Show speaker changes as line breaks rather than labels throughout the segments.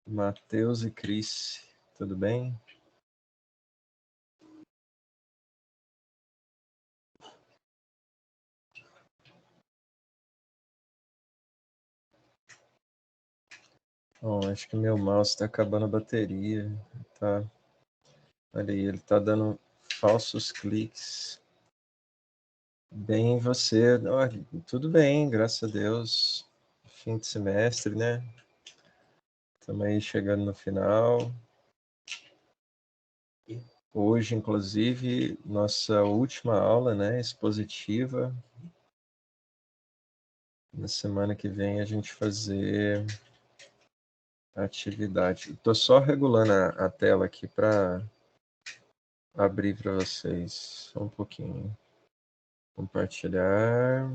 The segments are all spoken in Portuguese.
Matheus e Cris, tudo bem? Bom, acho que meu mouse está acabando a bateria. Tá. Olha aí, ele está dando falsos cliques. Bem, você? Olha, tudo bem, graças a Deus. Fim de semestre, né? Estamos aí chegando no final. Hoje, inclusive, nossa última aula, né, expositiva. Na semana que vem a gente fazer a atividade. Estou só regulando a tela aqui para abrir para vocês. Só um pouquinho. Compartilhar.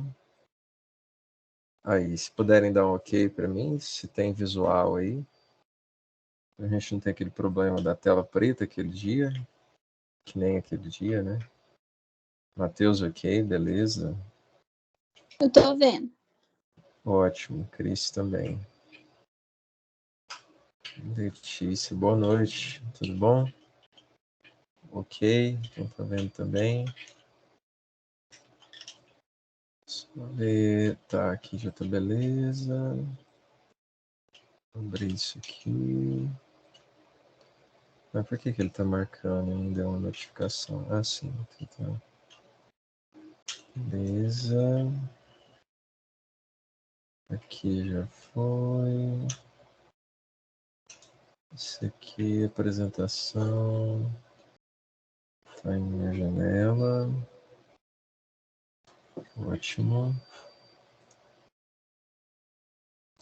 Aí, se puderem dar um ok para mim, se tem visual aí. A gente não tem aquele problema da tela preta aquele dia, que nem aquele dia, né? Matheus, ok, beleza.
Eu tô vendo.
Ótimo, Cris também. Letícia, boa noite, tudo bom? Ok, então tá vendo também. Só ver, tá, aqui já tá beleza. Vou abrir isso aqui. Mas por que ele tá marcando ainda uma notificação? Ah, sim, então. Beleza. Aqui já foi. Isso aqui, apresentação. Tá em minha janela. Ótimo.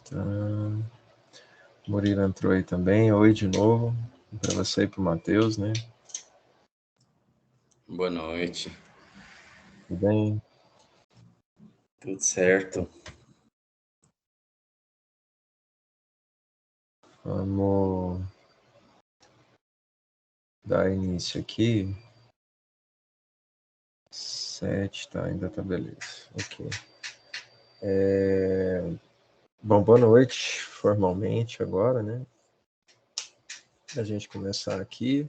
Tá. Murilo entrou aí também. Oi de novo. Para você e para o Matheus, né?
Boa noite.
Tudo bem?
Tudo certo.
Vamos dar início aqui. 7, tá, ainda tá beleza. Ok. Bom, boa noite, formalmente agora, né? A gente começar aqui.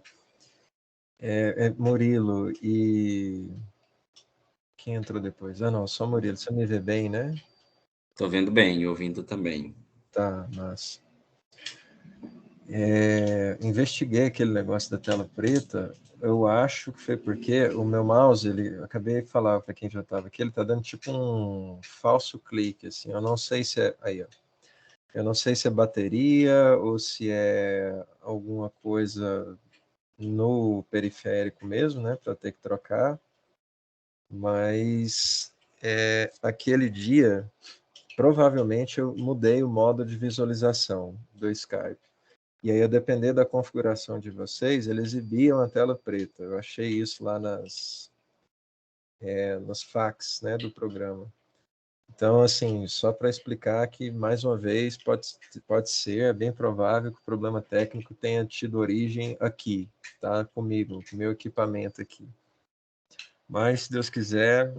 Murilo e... Quem entrou depois? Ah, não, só Murilo. Você me vê bem, né?
Tô vendo bem, ouvindo também.
Tá, mas... investiguei aquele negócio da tela preta. Eu acho que foi porque o meu mouse, acabei de falar para quem já estava aqui, ele está dando tipo um falso clique, assim. Eu não sei se é... Aí, ó. Eu não sei se é bateria ou se é alguma coisa no periférico mesmo, né, para ter que trocar, mas aquele dia, provavelmente eu mudei o modo de visualização do Skype. E aí, a depender da configuração de vocês, ele exibia uma tela preta. Eu achei isso lá nos fax, né, do programa. Então, assim, só para explicar que, mais uma vez, pode ser, é bem provável que o problema técnico tenha tido origem aqui, tá? Comigo, com o meu equipamento aqui. Mas, se Deus quiser,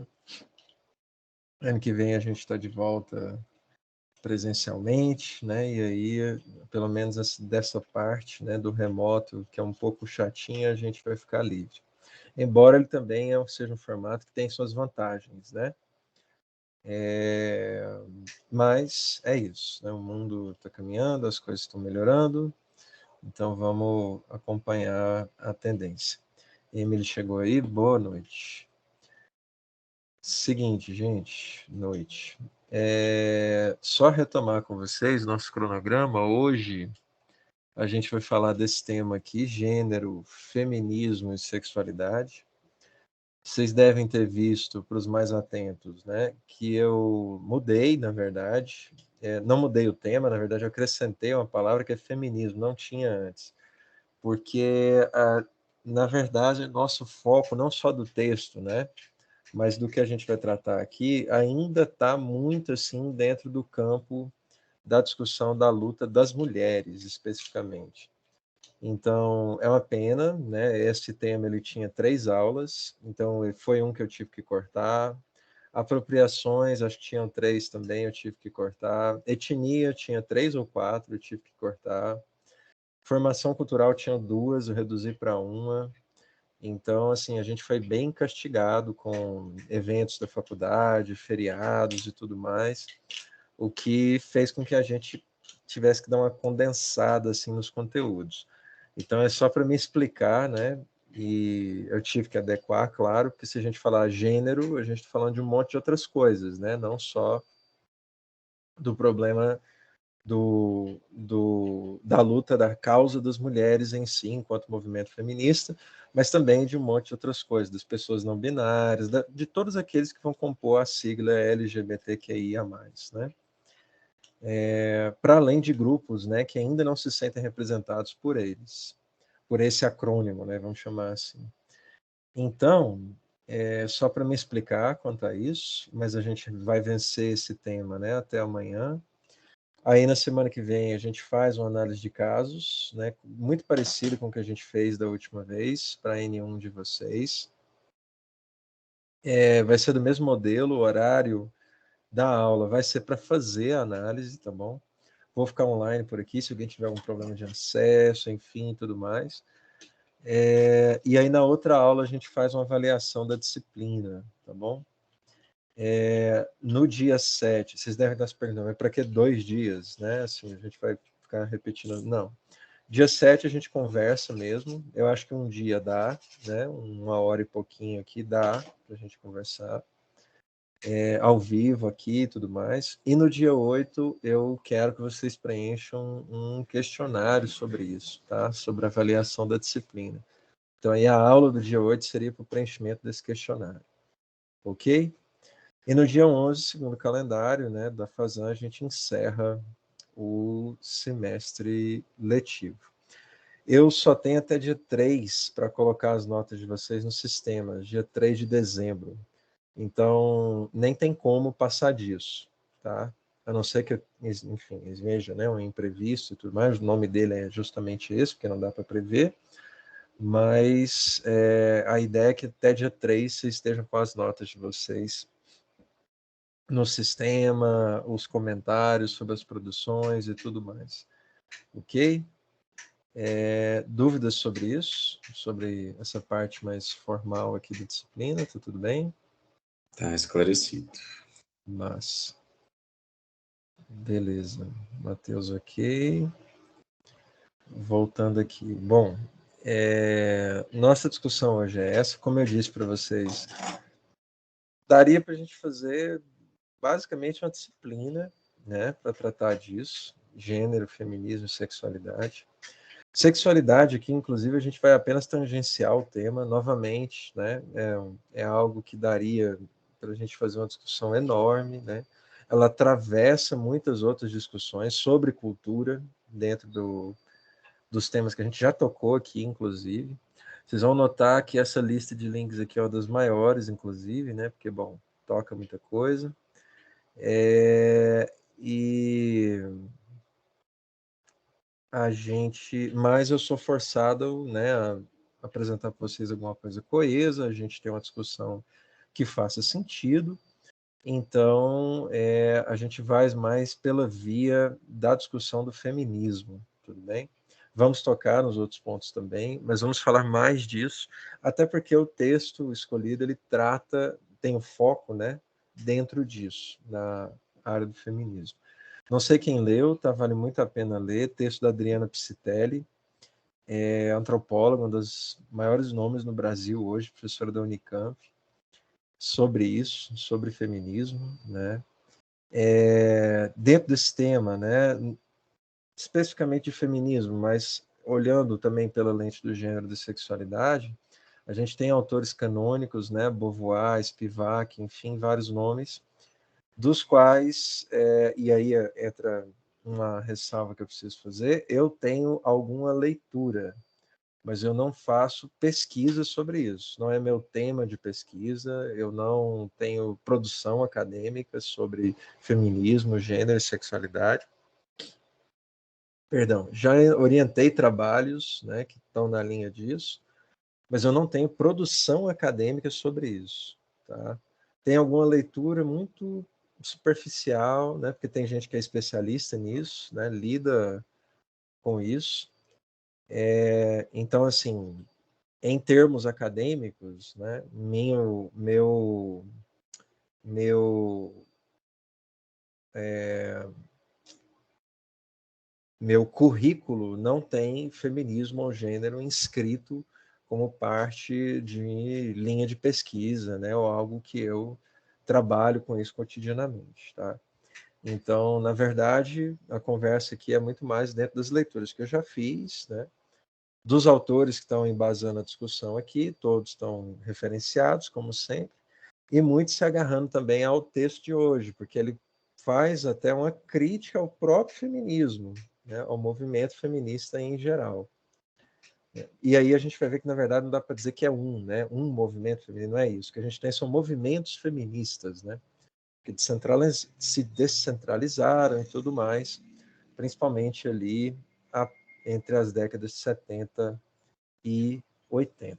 ano que vem a gente está de volta presencialmente, né? E aí, pelo menos dessa parte, né, do remoto, que é um pouco chatinha, a gente vai ficar livre. Embora ele também seja um formato que tem suas vantagens, né? Mas é isso, né? O mundo está caminhando, as coisas estão melhorando, então vamos acompanhar a tendência. Emily chegou aí, boa noite. Seguinte, gente, noite. Só retomar com vocês nosso cronograma. Hoje a gente vai falar desse tema aqui, gênero, feminismo e sexualidade. Vocês devem ter visto, para os mais atentos, né, que eu mudei, na verdade, não mudei o tema, na verdade eu acrescentei uma palavra que é feminismo, não tinha antes, porque, na verdade, nosso foco, não só do texto, né, mas do que a gente vai tratar aqui, ainda está muito assim dentro do campo da discussão da luta das mulheres, especificamente. Então, é uma pena, né? Esse tema ele tinha 3 aulas, então foi um que eu tive que cortar. Apropriações, acho que tinham 3 também, eu tive que cortar. Etnia tinha 3 ou 4, eu tive que cortar. Formação cultural tinha 2, eu reduzi para 1. Então, assim, a gente foi bem castigado com eventos da faculdade, feriados e tudo mais, o que fez com que a gente tivesse que dar uma condensada assim nos conteúdos. Então, é só para me explicar, né? E eu tive que adequar, claro, porque se a gente falar gênero, a gente está falando de um monte de outras coisas, né? Não só do problema da luta da causa das mulheres em si, enquanto movimento feminista, mas também de um monte de outras coisas, das pessoas não binárias, de todos aqueles que vão compor a sigla LGBTQIA+, né? Para além de grupos, né, que ainda não se sentem representados por eles, por esse acrônimo, né, vamos chamar assim. Então, só para me explicar quanto a isso, mas a gente vai vencer esse tema, né, até amanhã. Aí na semana que vem a gente faz uma análise de casos, né, muito parecido com o que a gente fez da última vez para N1 de vocês. Vai ser do mesmo modelo, o horário da aula vai ser para fazer a análise, tá bom? Vou ficar online por aqui, se alguém tiver algum problema de acesso, enfim, tudo mais. E aí na outra aula a gente faz uma avaliação da disciplina, tá bom? No dia 7, vocês devem estar se perguntando, mas para que 2 dias, né? Assim, a gente vai ficar repetindo. Não. Dia 7 a gente conversa mesmo. Eu acho que um dia dá, né? 1 hora e pouquinho aqui dá para a gente conversar. Ao vivo aqui e tudo mais. E no dia 8 eu quero que vocês preencham um questionário sobre isso, tá? Sobre a avaliação da disciplina. Então aí a aula do dia 8 seria para o preenchimento desse questionário. Ok? E no dia 11, segundo o calendário, né, da FASAN, a gente encerra o semestre letivo. Eu só tenho até dia 3 para colocar as notas de vocês no sistema, dia 3 de dezembro. Então, nem tem como passar disso, tá? A não ser que, enfim, veja, né, um imprevisto e tudo mais, o nome dele é justamente esse, porque não dá para prever, mas a ideia é que até dia 3 vocês estejam com as notas de vocês no sistema, os comentários sobre as produções e tudo mais. Ok? Dúvidas sobre isso? Sobre essa parte mais formal aqui da disciplina? Tá tudo bem?
Tá esclarecido.
Mas, beleza. Matheus, ok. Voltando aqui. Bom, nossa discussão hoje é essa. Como eu disse para vocês, daria para a gente fazer basicamente uma disciplina, né, para tratar disso, gênero, feminismo, sexualidade. Sexualidade aqui, inclusive, a gente vai apenas tangenciar o tema novamente, né? É algo que daria para a gente fazer uma discussão enorme, né? Ela atravessa muitas outras discussões sobre cultura dentro dos temas que a gente já tocou aqui, inclusive. Vocês vão notar que essa lista de links aqui é uma das maiores, inclusive, né? Porque, bom, toca muita coisa. E mas eu sou forçado, né, a apresentar para vocês alguma coisa coesa, a gente tem uma discussão que faça sentido, então a gente vai mais pela via da discussão do feminismo, tudo bem? Vamos tocar nos outros pontos também, mas vamos falar mais disso, até porque o texto escolhido, ele tem o foco, né, dentro disso, na área do feminismo. Não sei quem leu, tá? Vale muito a pena ler. Texto da Adriana Psitelli, antropóloga, um dos maiores nomes no Brasil hoje, professora da Unicamp, sobre isso, sobre feminismo, né? Dentro desse tema, né? Especificamente de feminismo, mas olhando também pela lente do gênero e da sexualidade, a gente tem autores canônicos, né? Beauvoir, Spivak, enfim, vários nomes, dos quais, e aí entra uma ressalva que eu preciso fazer, eu tenho alguma leitura, mas eu não faço pesquisa sobre isso. Não é meu tema de pesquisa, eu não tenho produção acadêmica sobre feminismo, gênero e sexualidade. Perdão, já orientei trabalhos, né, que estão na linha disso, mas eu não tenho produção acadêmica sobre isso, tá? Tem alguma leitura muito superficial, né? Porque tem gente que é especialista nisso, né? Lida com isso, Então, assim, em termos acadêmicos, né, meu currículo não tem feminismo ou gênero inscrito como parte de linha de pesquisa, né, ou algo que eu trabalho com isso cotidianamente, tá? Então, na verdade, a conversa aqui é muito mais dentro das leituras que eu já fiz, né, dos autores que estão embasando a discussão aqui, todos estão referenciados, como sempre, e muitos se agarrando também ao texto de hoje, porque ele faz até uma crítica ao próprio feminismo, né, ao movimento feminista em geral. E aí a gente vai ver que, na verdade, não dá para dizer que é né, um movimento feminino, não é isso. O que a gente tem são movimentos feministas, né, que se descentralizaram e tudo mais, principalmente ali entre as décadas de 70 e 80.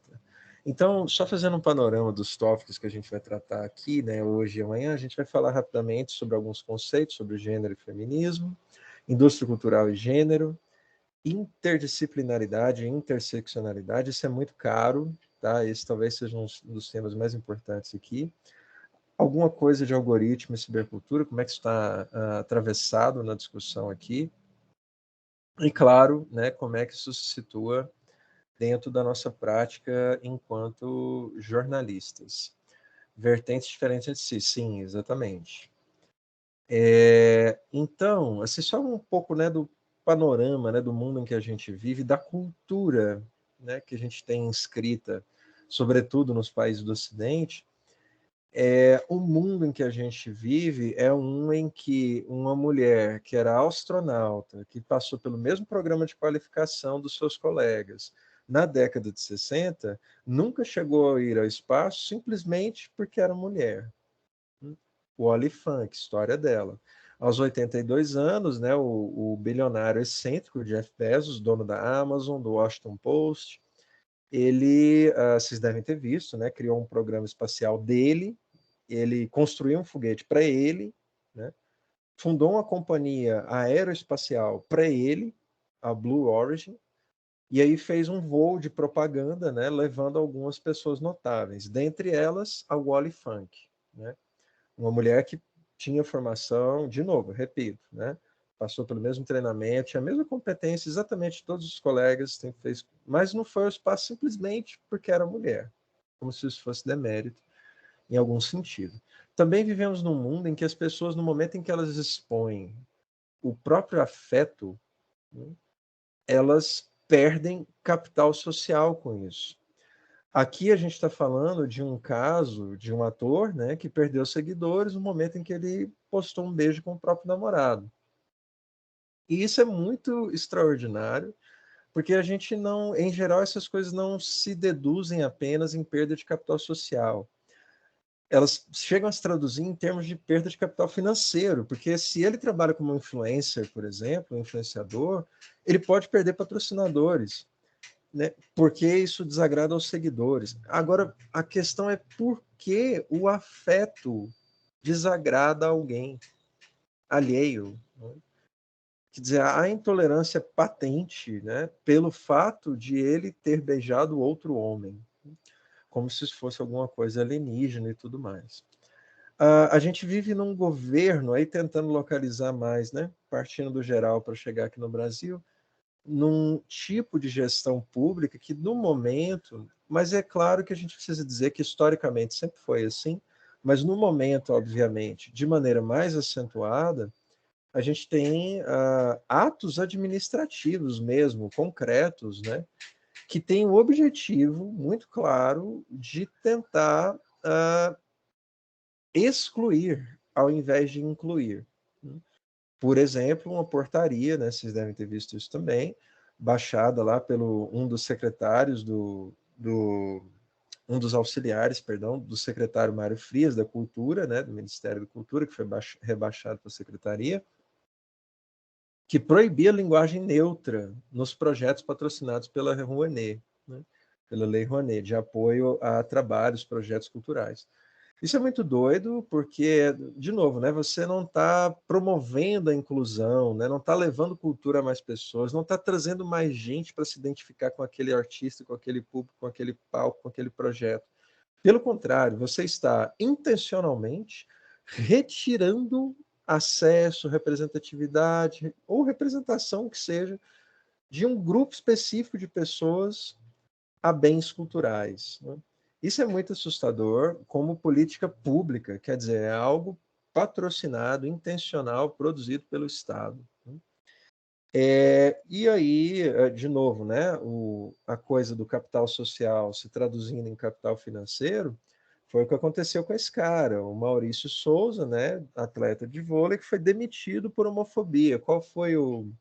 Então, só fazendo um panorama dos tópicos que a gente vai tratar aqui, né, hoje e amanhã, a gente vai falar rapidamente sobre alguns conceitos sobre gênero e feminismo, indústria cultural e gênero, interdisciplinaridade e interseccionalidade. Isso é muito caro, tá? Esse talvez seja um dos temas mais importantes aqui. Alguma coisa de algoritmo e cibercultura, como é que isso está atravessado na discussão aqui. E, claro, né, como é que isso se situa dentro da nossa prática enquanto jornalistas. Vertentes diferentes de si, sim, exatamente. Então, assim, só um pouco, né, do panorama, né, do mundo em que a gente vive, da cultura, né, que a gente tem inscrita, sobretudo nos países do Ocidente. O mundo em que a gente vive é um em que uma mulher que era astronauta, que passou pelo mesmo programa de qualificação dos seus colegas, na década de 60, nunca chegou a ir ao espaço simplesmente porque era mulher. O Ollie Funk, história dela. Aos 82 anos, né, o bilionário excêntrico Jeff Bezos, dono da Amazon, do Washington Post, ele, vocês devem ter visto, né, criou um programa espacial dele, ele construiu um foguete para ele, né, fundou uma companhia aeroespacial para ele, a Blue Origin, e aí fez um voo de propaganda, né, levando algumas pessoas notáveis, dentre elas a Wally Funk, né, uma mulher que tinha formação, de novo, repito, né, passou pelo mesmo treinamento, tinha a mesma competência, exatamente todos os colegas fez, mas não foi ao espaço simplesmente porque era mulher, como se isso fosse demérito em algum sentido. Também vivemos num mundo em que as pessoas, no momento em que elas expõem o próprio afeto, né, elas perdem capital social com isso. Aqui a gente está falando de um caso de um ator, né, que perdeu seguidores no momento em que ele postou um beijo com o próprio namorado. E isso é muito extraordinário, porque a gente não, em geral, essas coisas não se deduzem apenas em perda de capital social. Elas chegam a se traduzir em termos de perda de capital financeiro, porque se ele trabalha como influencer, por exemplo, um influenciador, ele pode perder patrocinadores, né? Porque isso desagrada aos seguidores. Agora, a questão é por que o afeto desagrada alguém alheio, né? Quer dizer, a intolerância patente, né, pelo fato de ele ter beijado outro homem, como se isso fosse alguma coisa alienígena e tudo mais. A gente vive num governo aí tentando localizar mais, né, partindo do geral para chegar aqui no Brasil, num tipo de gestão pública que, no momento, mas é claro que a gente precisa dizer que historicamente sempre foi assim, mas no momento, obviamente, de maneira mais acentuada, a gente tem atos administrativos mesmo, concretos, né, que têm o objetivo muito claro de tentar excluir ao invés de incluir. Por exemplo, uma portaria, né, vocês devem ter visto isso também, baixada lá pelo um dos secretários um dos auxiliares, perdão, do secretário Mário Frias da Cultura, né, do Ministério da Cultura, que foi rebaixado para a secretaria, que proibia a linguagem neutra nos projetos patrocinados pela Rouanet, né, pela Lei Rouanet, de apoio a trabalhos, projetos culturais. Isso é muito doido, porque, de novo, né, você não está promovendo a inclusão, né, não está levando cultura a mais pessoas, não está trazendo mais gente para se identificar com aquele artista, com aquele público, com aquele palco, com aquele projeto. Pelo contrário, você está intencionalmente retirando acesso, representatividade ou representação que seja de um grupo específico de pessoas a bens culturais, né? Isso é muito assustador como política pública, quer dizer, é algo patrocinado, intencional, produzido pelo Estado, né? E aí, de novo, né, a coisa do capital social se traduzindo em capital financeiro, foi o que aconteceu com esse cara, o Maurício Souza, né, atleta de vôlei, que foi demitido por homofobia. Qual foi o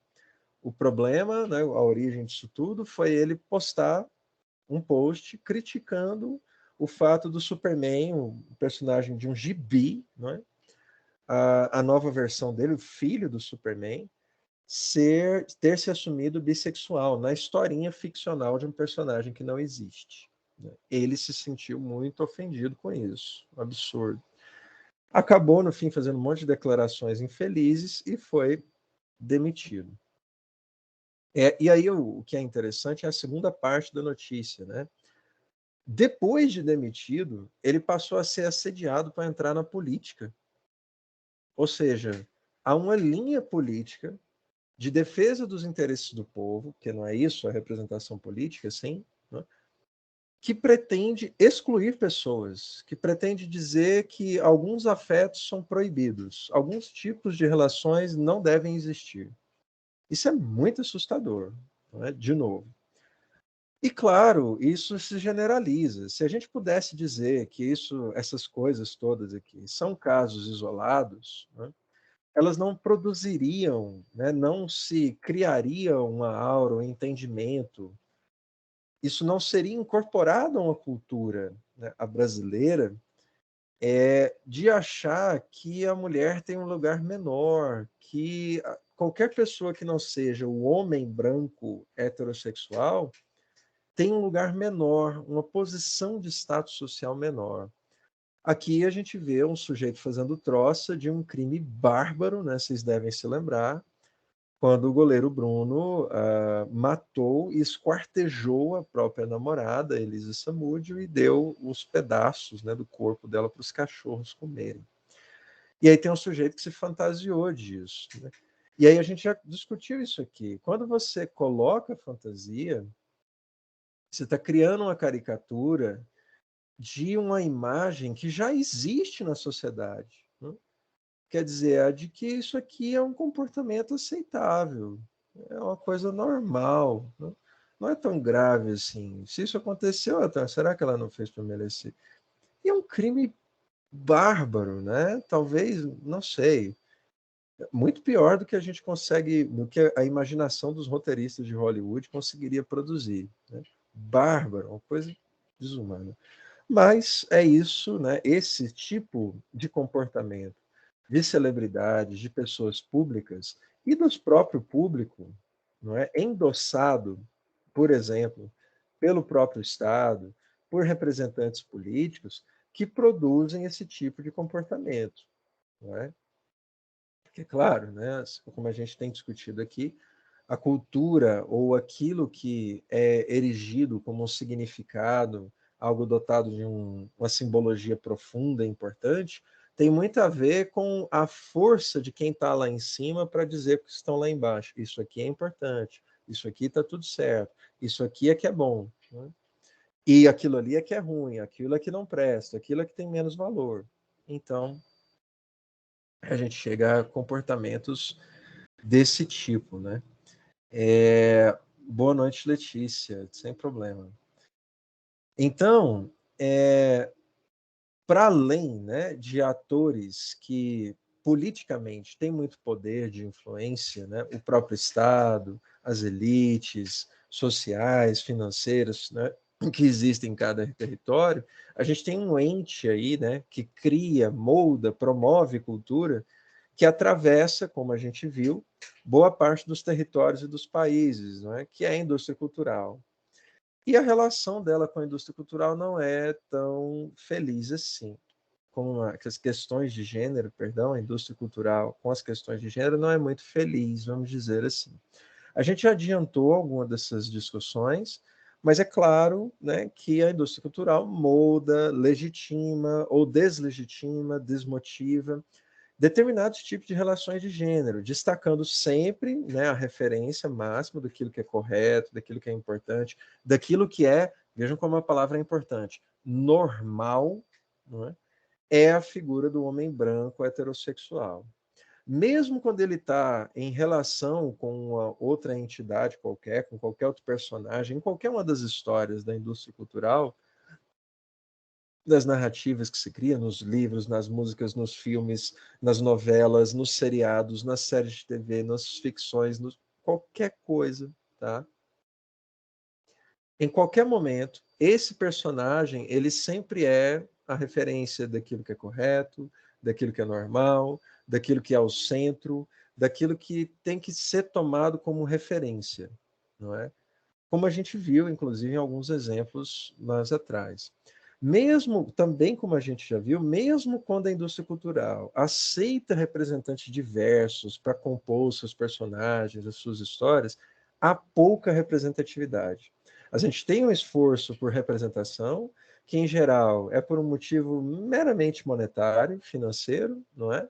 problema, né, a origem disso tudo? Foi ele postar um post criticando o fato do Superman, o personagem de um gibi, não é? A nova versão dele, o filho do Superman, ter se assumido bissexual na historinha ficcional de um personagem que não existe, né? Ele se sentiu muito ofendido com isso, um absurdo. Acabou, no fim, fazendo um monte de declarações infelizes e foi demitido. E aí o que é interessante é a segunda parte da notícia, né? Depois de demitido, ele passou a ser assediado para entrar na política. Ou seja, há uma linha política de defesa dos interesses do povo, que não é isso a representação política, sim, né? Que pretende excluir pessoas, que pretende dizer que alguns afetos são proibidos, alguns tipos de relações não devem existir. Isso é muito assustador, não é? De novo. E claro, isso se generaliza. Se a gente pudesse dizer que essas coisas todas aqui são casos isolados, né, elas não produziriam, né, não se criaria uma aura, um entendimento. Isso não seria incorporado a uma cultura, né, a brasileira, de achar que a mulher tem um lugar menor, que qualquer pessoa que não seja o homem branco heterossexual tem um lugar menor, uma posição de status social menor. Aqui a gente vê um sujeito fazendo troça de um crime bárbaro, né? Vocês devem se lembrar, quando o goleiro Bruno matou e esquartejou a própria namorada, Elisa Samúdio, e deu os pedaços, né, do corpo dela para os cachorros comerem. E aí tem um sujeito que se fantasiou disso, né? E aí a gente já discutiu isso aqui. Quando você coloca fantasia, você está criando uma caricatura de uma imagem que já existe na sociedade, né? Quer dizer, a de que isso aqui é um comportamento aceitável, é uma coisa normal, né? Não é tão grave assim. Se isso aconteceu, então, será que ela não fez para merecer? E é um crime bárbaro, né? Talvez, não sei, muito pior do que a gente consegue, do que a imaginação dos roteiristas de Hollywood conseguiria produzir, né? Bárbaro, uma coisa desumana. Mas é isso, né? Esse tipo de comportamento de celebridades, de pessoas públicas e do próprio público, não é? Endossado, por exemplo, pelo próprio Estado, por representantes políticos que produzem esse tipo de comportamento, não é? Porque, claro, né, como a gente tem discutido aqui, a cultura ou aquilo que é erigido como um significado, algo dotado de uma simbologia profunda e importante, tem muito a ver com a força de quem está lá em cima para dizer que estão lá embaixo. Isso aqui é importante, isso aqui está tudo certo, isso aqui é que é bom, né? E aquilo ali é que é ruim, aquilo é que não presta, aquilo é que tem menos valor. Então, a gente chega a comportamentos desse tipo, né? Boa noite, Letícia, sem problema. Então, para além, né, de atores que politicamente têm muito poder de influência, né, o próprio Estado, as elites sociais, financeiras, né, que existem em cada território, a gente tem um ente aí, né, que cria, molda, promove cultura, que atravessa, como a gente viu, boa parte dos territórios e dos países, né, que é a indústria cultural. E a relação dela com a indústria cultural não é tão feliz assim. com as questões de gênero, perdão, a indústria cultural com as questões de gênero não é muito feliz, vamos dizer assim. A gente já adiantou alguma dessas discussões, mas é claro, né, que a indústria cultural molda, legitima ou deslegitima, desmotiva determinados tipos de relações de gênero, destacando sempre, né, a referência máxima daquilo que é correto, daquilo que é importante, daquilo que é, vejam como a palavra é importante, normal, não é? É a figura do homem branco heterossexual. Mesmo quando ele está em relação com uma outra entidade qualquer, com qualquer outro personagem, em qualquer uma das histórias da indústria cultural, das narrativas que se cria nos livros, nas músicas, nos filmes, nas novelas, nos seriados, nas séries de TV, nas ficções, qualquer coisa, tá? Em qualquer momento, esse personagem, ele sempre é a referência daquilo que é correto, daquilo que é normal, daquilo que é o centro, daquilo que tem que ser tomado como referência, não é? Como a gente viu, inclusive, em alguns exemplos mais atrás. Mesmo, também como a gente já viu, mesmo quando a indústria cultural aceita representantes diversos para compor os seus personagens, as suas histórias, há pouca representatividade. A gente tem um esforço por representação, que em geral é por um motivo meramente monetário, financeiro, não é?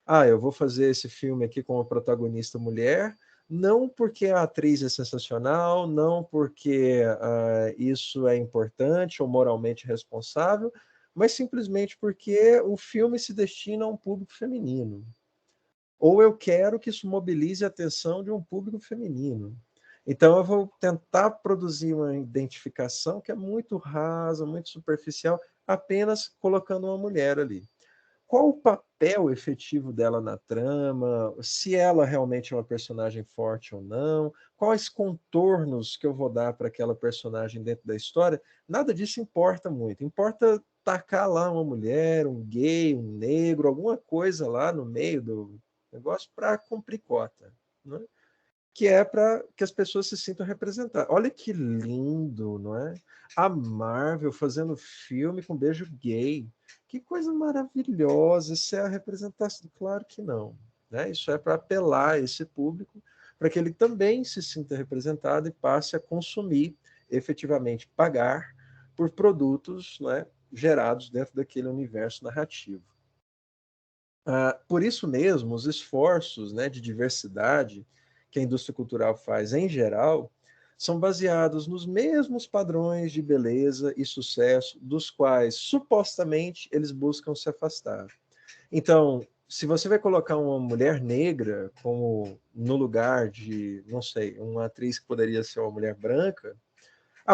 Ah, eu vou fazer esse filme aqui com a protagonista mulher, não porque a atriz é sensacional, não porque isso é importante ou moralmente responsável, mas simplesmente porque o filme se destina a um público feminino. Ou eu quero que isso mobilize a atenção de um público feminino. Então eu vou tentar produzir uma identificação que é muito rasa, muito superficial, apenas colocando uma mulher ali. Qual o papel efetivo dela na trama, se ela realmente é uma personagem forte ou não, quais contornos que eu vou dar para aquela personagem dentro da história, nada disso importa muito. Importa tacar lá uma mulher, um gay, um negro, alguma coisa lá no meio do negócio para cumprir cota, né? Que é para que as pessoas se sintam representadas. Olha que lindo, não é? A Marvel fazendo filme com beijo gay. Que coisa maravilhosa. Isso é a representação? Claro que não. Né? Isso é para apelar a esse público, para que ele também se sinta representado e passe a consumir, efetivamente pagar por produtos, né, gerados dentro daquele universo narrativo. Por isso mesmo, os esforços, né, de diversidade que a indústria cultural faz em geral são baseados nos mesmos padrões de beleza e sucesso dos quais supostamente eles buscam se afastar. Então, se você vai colocar uma mulher negra como no lugar de, não sei, uma atriz que poderia ser uma mulher branca,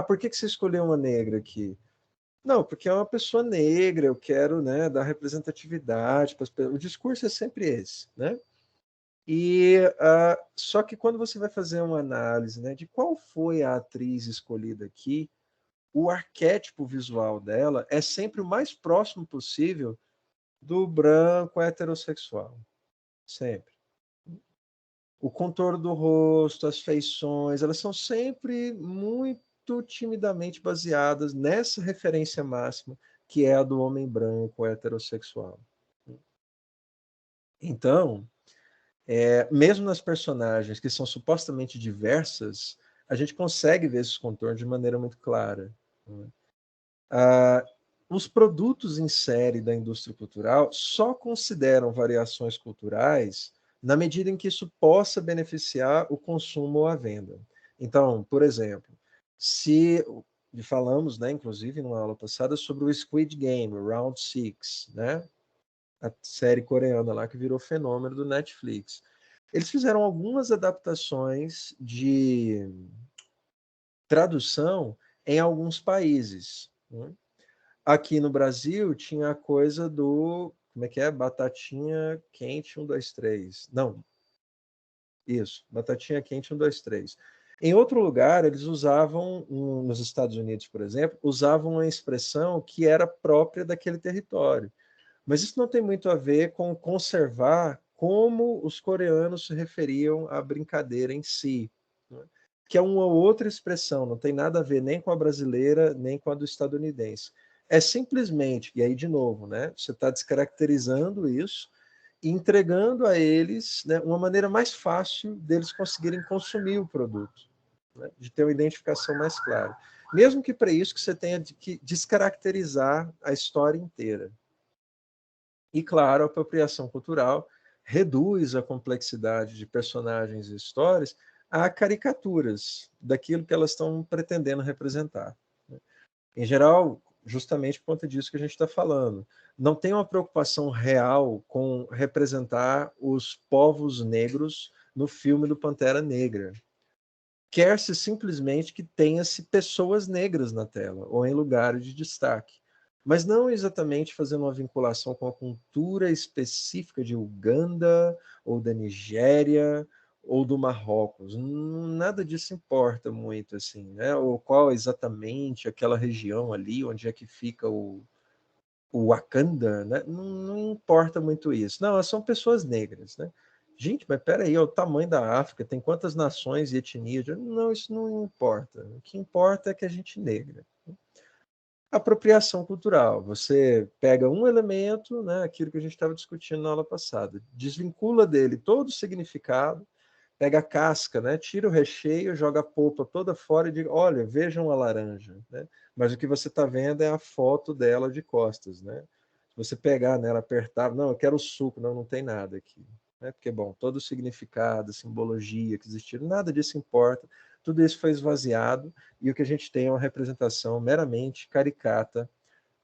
por que você escolheu uma negra aqui? Não, porque é uma pessoa negra, eu quero, né, dar representatividade para as pessoas. O discurso é sempre esse, né? E só que quando você vai fazer uma análise, né, de qual foi a atriz escolhida aqui, o arquétipo visual dela é sempre o mais próximo possível do branco heterossexual, sempre. O contorno do rosto, as feições, elas são sempre muito timidamente baseadas nessa referência máxima que é a do homem branco heterossexual. Então, mesmo nas personagens que são supostamente diversas, a gente consegue ver esses contornos de maneira muito clara. Né? Os produtos em série da indústria cultural só consideram variações culturais na medida em que isso possa beneficiar o consumo ou a venda. Então, por exemplo, se falamos, né, inclusive numa aula passada, sobre o Squid Game, o Round Six, né, a série coreana lá que virou fenômeno do Netflix. Eles fizeram algumas adaptações de tradução em alguns países. Né? Aqui no Brasil tinha a coisa do, como é que é? Batatinha quente, 1, 2, 3. Não, isso, batatinha quente, 1, 2, 3. Em outro lugar, eles usavam, nos Estados Unidos, por exemplo, usavam uma expressão que era própria daquele território. Mas isso não tem muito a ver com conservar como os coreanos se referiam à brincadeira em si, né? Que é uma outra expressão, não tem nada a ver nem com a brasileira, nem com a do estadunidense. é simplesmente, e aí de novo, né, você está descaracterizando isso e entregando a eles, né, uma maneira mais fácil deles conseguirem consumir o produto, né, de ter uma identificação mais clara. Mesmo que para isso que você tenha que descaracterizar a história inteira. E, claro, a apropriação cultural reduz a complexidade de personagens e histórias a caricaturas daquilo que elas estão pretendendo representar. Em geral, justamente por conta disso que a gente está falando. Não tem uma preocupação real com representar os povos negros no filme do Pantera Negra. Quer-se simplesmente que tenha-se pessoas negras na tela, ou em lugares de destaque. Mas não exatamente fazendo uma vinculação com a cultura específica de Uganda, ou da Nigéria, ou do Marrocos. Nada disso importa muito, assim, né? Ou qual exatamente aquela região ali, onde é que fica o Wakanda, né? Não importa muito isso. Não, são pessoas negras, né? Gente, mas peraí, é o tamanho da África, tem quantas nações e etnias? Não, isso não importa. O que importa é que a gente é negra. Apropriação cultural. Você pega um elemento, né, aquilo que a gente estava discutindo na aula passada, desvincula dele todo o significado, pega a casca, né, tira o recheio, joga a polpa toda fora e diz, olha, vejam a laranja, né? Mas o que você está vendo é a foto dela de costas, né? Se você pegar nela, apertar, não, eu quero o suco, não, não tem nada aqui, né? Porque, bom, todo o significado, simbologia que existiram, nada disso importa, tudo isso foi esvaziado e o que a gente tem é uma representação meramente caricata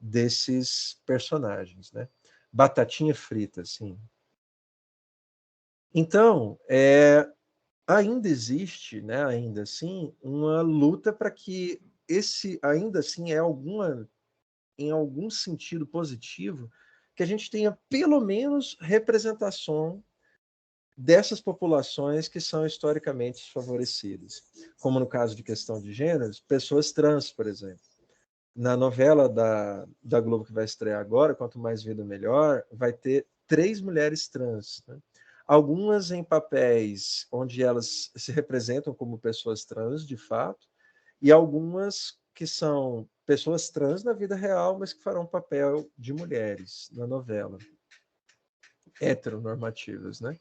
desses personagens, né? Batatinha frita, assim. Então, ainda existe, né, ainda assim, uma luta para que esse, ainda assim, em algum sentido positivo, que a gente tenha pelo menos representação dessas populações que são historicamente desfavorecidas. Como no caso de questão de gêneros, pessoas trans, por exemplo. Na novela da Globo que vai estrear agora, Quanto Mais Vida Melhor, vai ter 3 mulheres trans, né? Algumas em papéis onde elas se representam como pessoas trans, de fato, e algumas que são pessoas trans na vida real, mas que farão papel de mulheres na novela, heteronormativas, né?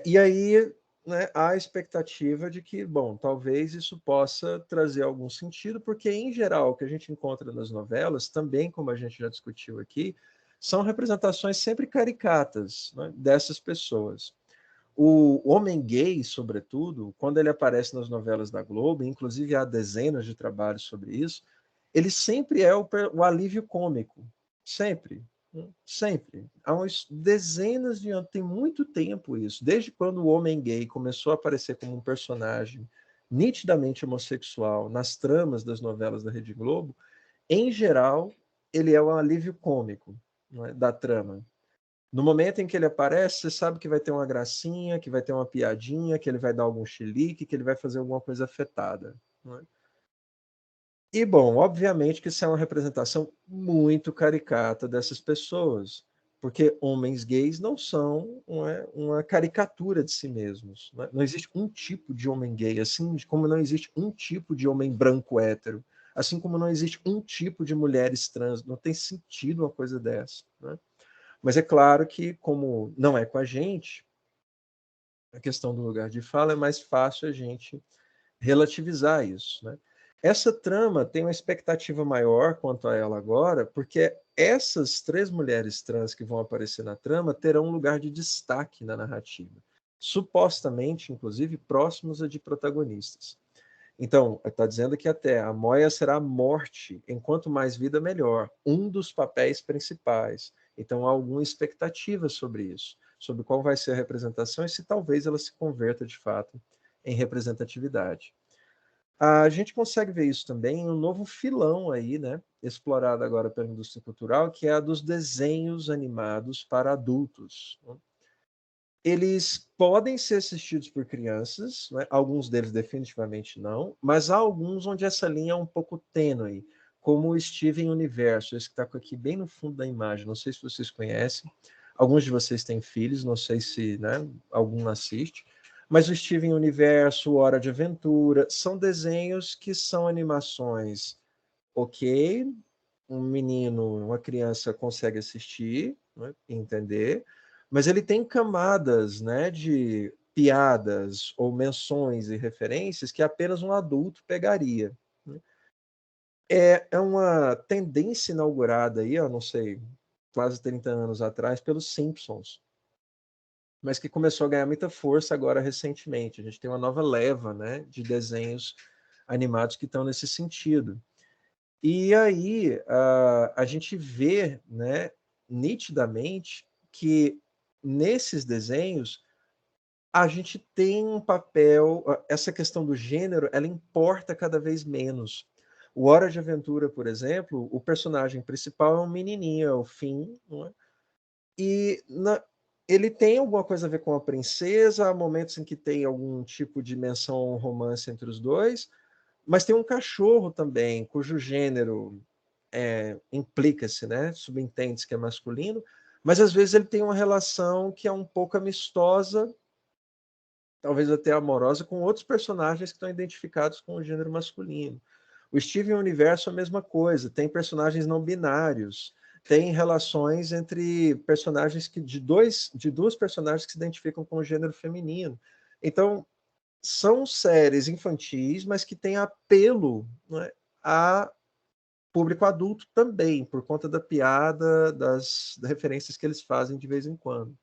E aí, né, há a expectativa de que, bom, talvez isso possa trazer algum sentido, porque, em geral, o que a gente encontra nas novelas, também como a gente já discutiu aqui, são representações sempre caricatas, né, dessas pessoas. O homem gay, sobretudo, quando ele aparece nas novelas da Globo, inclusive há dezenas de trabalhos sobre isso, ele sempre é o alívio cômico. Sempre. Sempre. Há umas dezenas de anos, tem muito tempo isso. Desde quando o homem gay começou a aparecer como um personagem nitidamente homossexual nas tramas das novelas da Rede Globo, em geral, ele é um alívio cômico, não é, da trama. No momento em que ele aparece, você sabe que vai ter uma gracinha, que vai ter uma piadinha, que ele vai dar algum chilique, que ele vai fazer alguma coisa afetada. Não é? E, bom, obviamente que isso é uma representação muito caricata dessas pessoas, porque homens gays não são uma caricatura de si mesmos. Não é? Não existe um tipo de homem gay, assim como não existe um tipo de homem branco hétero, assim como não existe um tipo de mulheres trans. Não tem sentido uma coisa dessa. Né? Mas é claro que, como não é com a gente, a questão do lugar de fala é mais fácil a gente relativizar isso, né? Essa trama tem uma expectativa maior quanto a ela agora, porque essas 3 mulheres trans que vão aparecer na trama terão um lugar de destaque na narrativa, supostamente, inclusive, próximos a de protagonistas. Então, está dizendo que até a Moia será a morte, enquanto mais vida, melhor, um dos papéis principais. Então, há alguma expectativa sobre isso, sobre qual vai ser a representação e se talvez ela se converta de fato em representatividade. A gente consegue ver isso também em um novo filão aí, né, explorado agora pela indústria cultural, que é a dos desenhos animados para adultos. Eles podem ser assistidos por crianças, né? Alguns deles definitivamente não, mas há alguns onde essa linha é um pouco tênue, como o Steven Universo, esse que está aqui bem no fundo da imagem, não sei se vocês conhecem, alguns de vocês têm filhos, não sei se, né, algum assiste, mas o Steven Universo, Hora de Aventura, são desenhos que são animações ok, um menino, uma criança consegue assistir, né, entender, mas ele tem camadas, né, de piadas ou menções e referências que apenas um adulto pegaria, né? É uma tendência inaugurada aí, eu não sei, quase 30 anos atrás, pelos Simpsons, mas que começou a ganhar muita força agora recentemente. A gente tem uma nova leva, né, de desenhos animados que estão nesse sentido. E aí a gente vê, né, nitidamente que nesses desenhos a gente tem um papel, essa questão do gênero, ela importa cada vez menos. O Hora de Aventura, por exemplo, o personagem principal é um menininho, é o Finn, não é? E ele tem alguma coisa a ver com a princesa, há momentos em que tem algum tipo de menção a um romance entre os dois, mas tem um cachorro também, cujo gênero implica-se, né? Subentende-se que é masculino, mas às vezes ele tem uma relação que é um pouco amistosa, talvez até amorosa, com outros personagens que estão identificados com o gênero masculino. O Steven Universo é a mesma coisa, tem personagens não binários, tem relações entre personagens de duas personagens que se identificam com o gênero feminino. Então, são séries infantis, mas que têm apelo, né, a público adulto também, por conta da piada, das referências que eles fazem de vez em quando.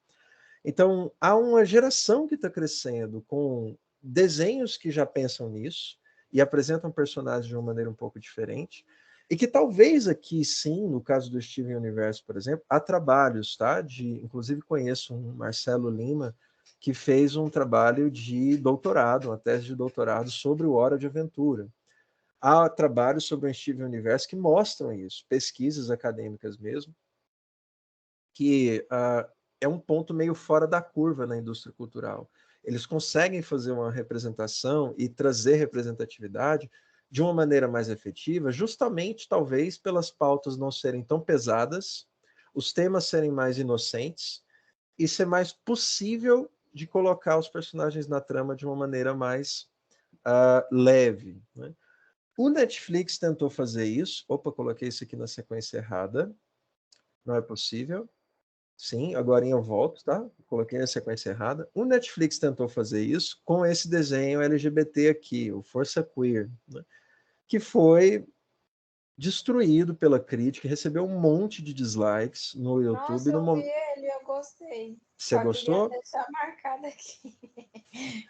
Então, há uma geração que está crescendo com desenhos que já pensam nisso e apresentam personagens de uma maneira um pouco diferente, e que talvez aqui sim, no caso do Steven Universo, por exemplo, há trabalhos, tá? Inclusive conheço um Marcelo Lima que fez um trabalho de doutorado, uma tese de doutorado sobre o Hora de Aventura. Há trabalhos sobre o Steven Universo que mostram isso, pesquisas acadêmicas mesmo, que é um ponto meio fora da curva na indústria cultural. Eles conseguem fazer uma representação e trazer representatividade de uma maneira mais efetiva, justamente talvez pelas pautas não serem tão pesadas, os temas serem mais inocentes e ser mais possível de colocar os personagens na trama de uma maneira mais leve, né? O Netflix tentou fazer isso. Opa, coloquei isso aqui na sequência errada. Não é possível. Sim, agora eu volto, tá? Coloquei na sequência errada. O Netflix tentou fazer isso com esse desenho LGBT aqui, o Força Queer, né? Que foi destruído pela crítica, recebeu um monte de dislikes no YouTube.
Nossa, eu vi ele, eu gostei.
Você
Só queria
gostou?
deixar marcado aqui.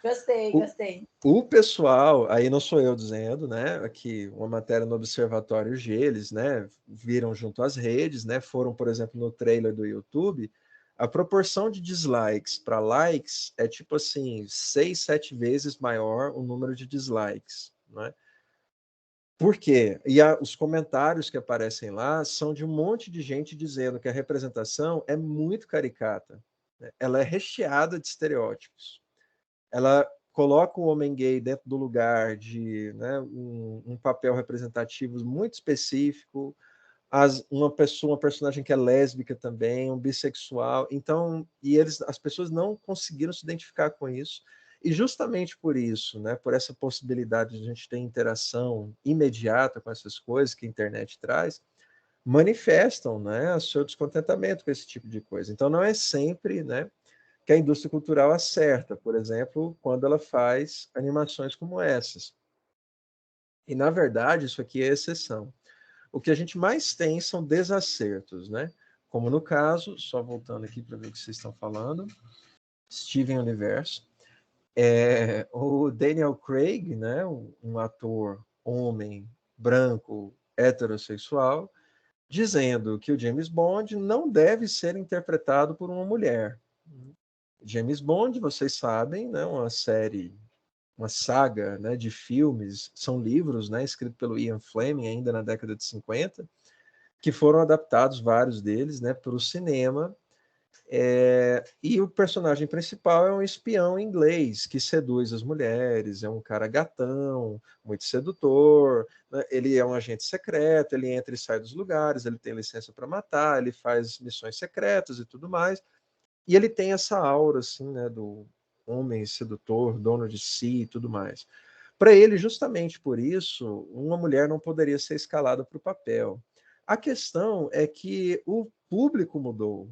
Gostei,
O,
gostei.
o pessoal, aí não sou eu dizendo, né? Aqui, uma matéria no Observatório G, eles, né, viram junto às redes, né? Foram, por exemplo, no trailer do YouTube. A proporção de dislikes para likes é tipo assim, 6, 7 vezes maior o número de dislikes, né? Por quê? E os comentários que aparecem lá são de um monte de gente dizendo que a representação é muito caricata, né? Ela é recheada de estereótipos. Ela coloca o homem gay dentro do lugar de, né, um papel representativo muito específico, uma personagem que é lésbica também, um bissexual. Então, as pessoas não conseguiram se identificar com isso. E justamente por isso, né, por essa possibilidade de a gente ter interação imediata com essas coisas que a internet traz, manifestam, né, o seu descontentamento com esse tipo de coisa. Então, não é sempre, né, que a indústria cultural acerta, por exemplo, quando ela faz animações como essas. E, na verdade, isso aqui é exceção. O que a gente mais tem são desacertos, né? Como no caso, só voltando aqui para ver o que vocês estão falando, Steven Universo, o Daniel Craig, né, um ator homem, branco, heterossexual, dizendo que o James Bond não deve ser interpretado por uma mulher. James Bond, vocês sabem, né, uma série, uma saga, né, de filmes, são livros, né, escritos pelo Ian Fleming ainda na década de 50, que foram adaptados, vários deles, né, para o cinema. E o personagem principal é um espião inglês que seduz as mulheres, é um cara gatão, muito sedutor, né? Ele é um agente secreto, ele entra e sai dos lugares, ele tem licença para matar, ele faz missões secretas e tudo mais. E ele tem essa aura, assim, né, do homem sedutor, dono de si e tudo mais. Para ele, justamente por isso, uma mulher não poderia ser escalada para o papel. A questão é que o público mudou.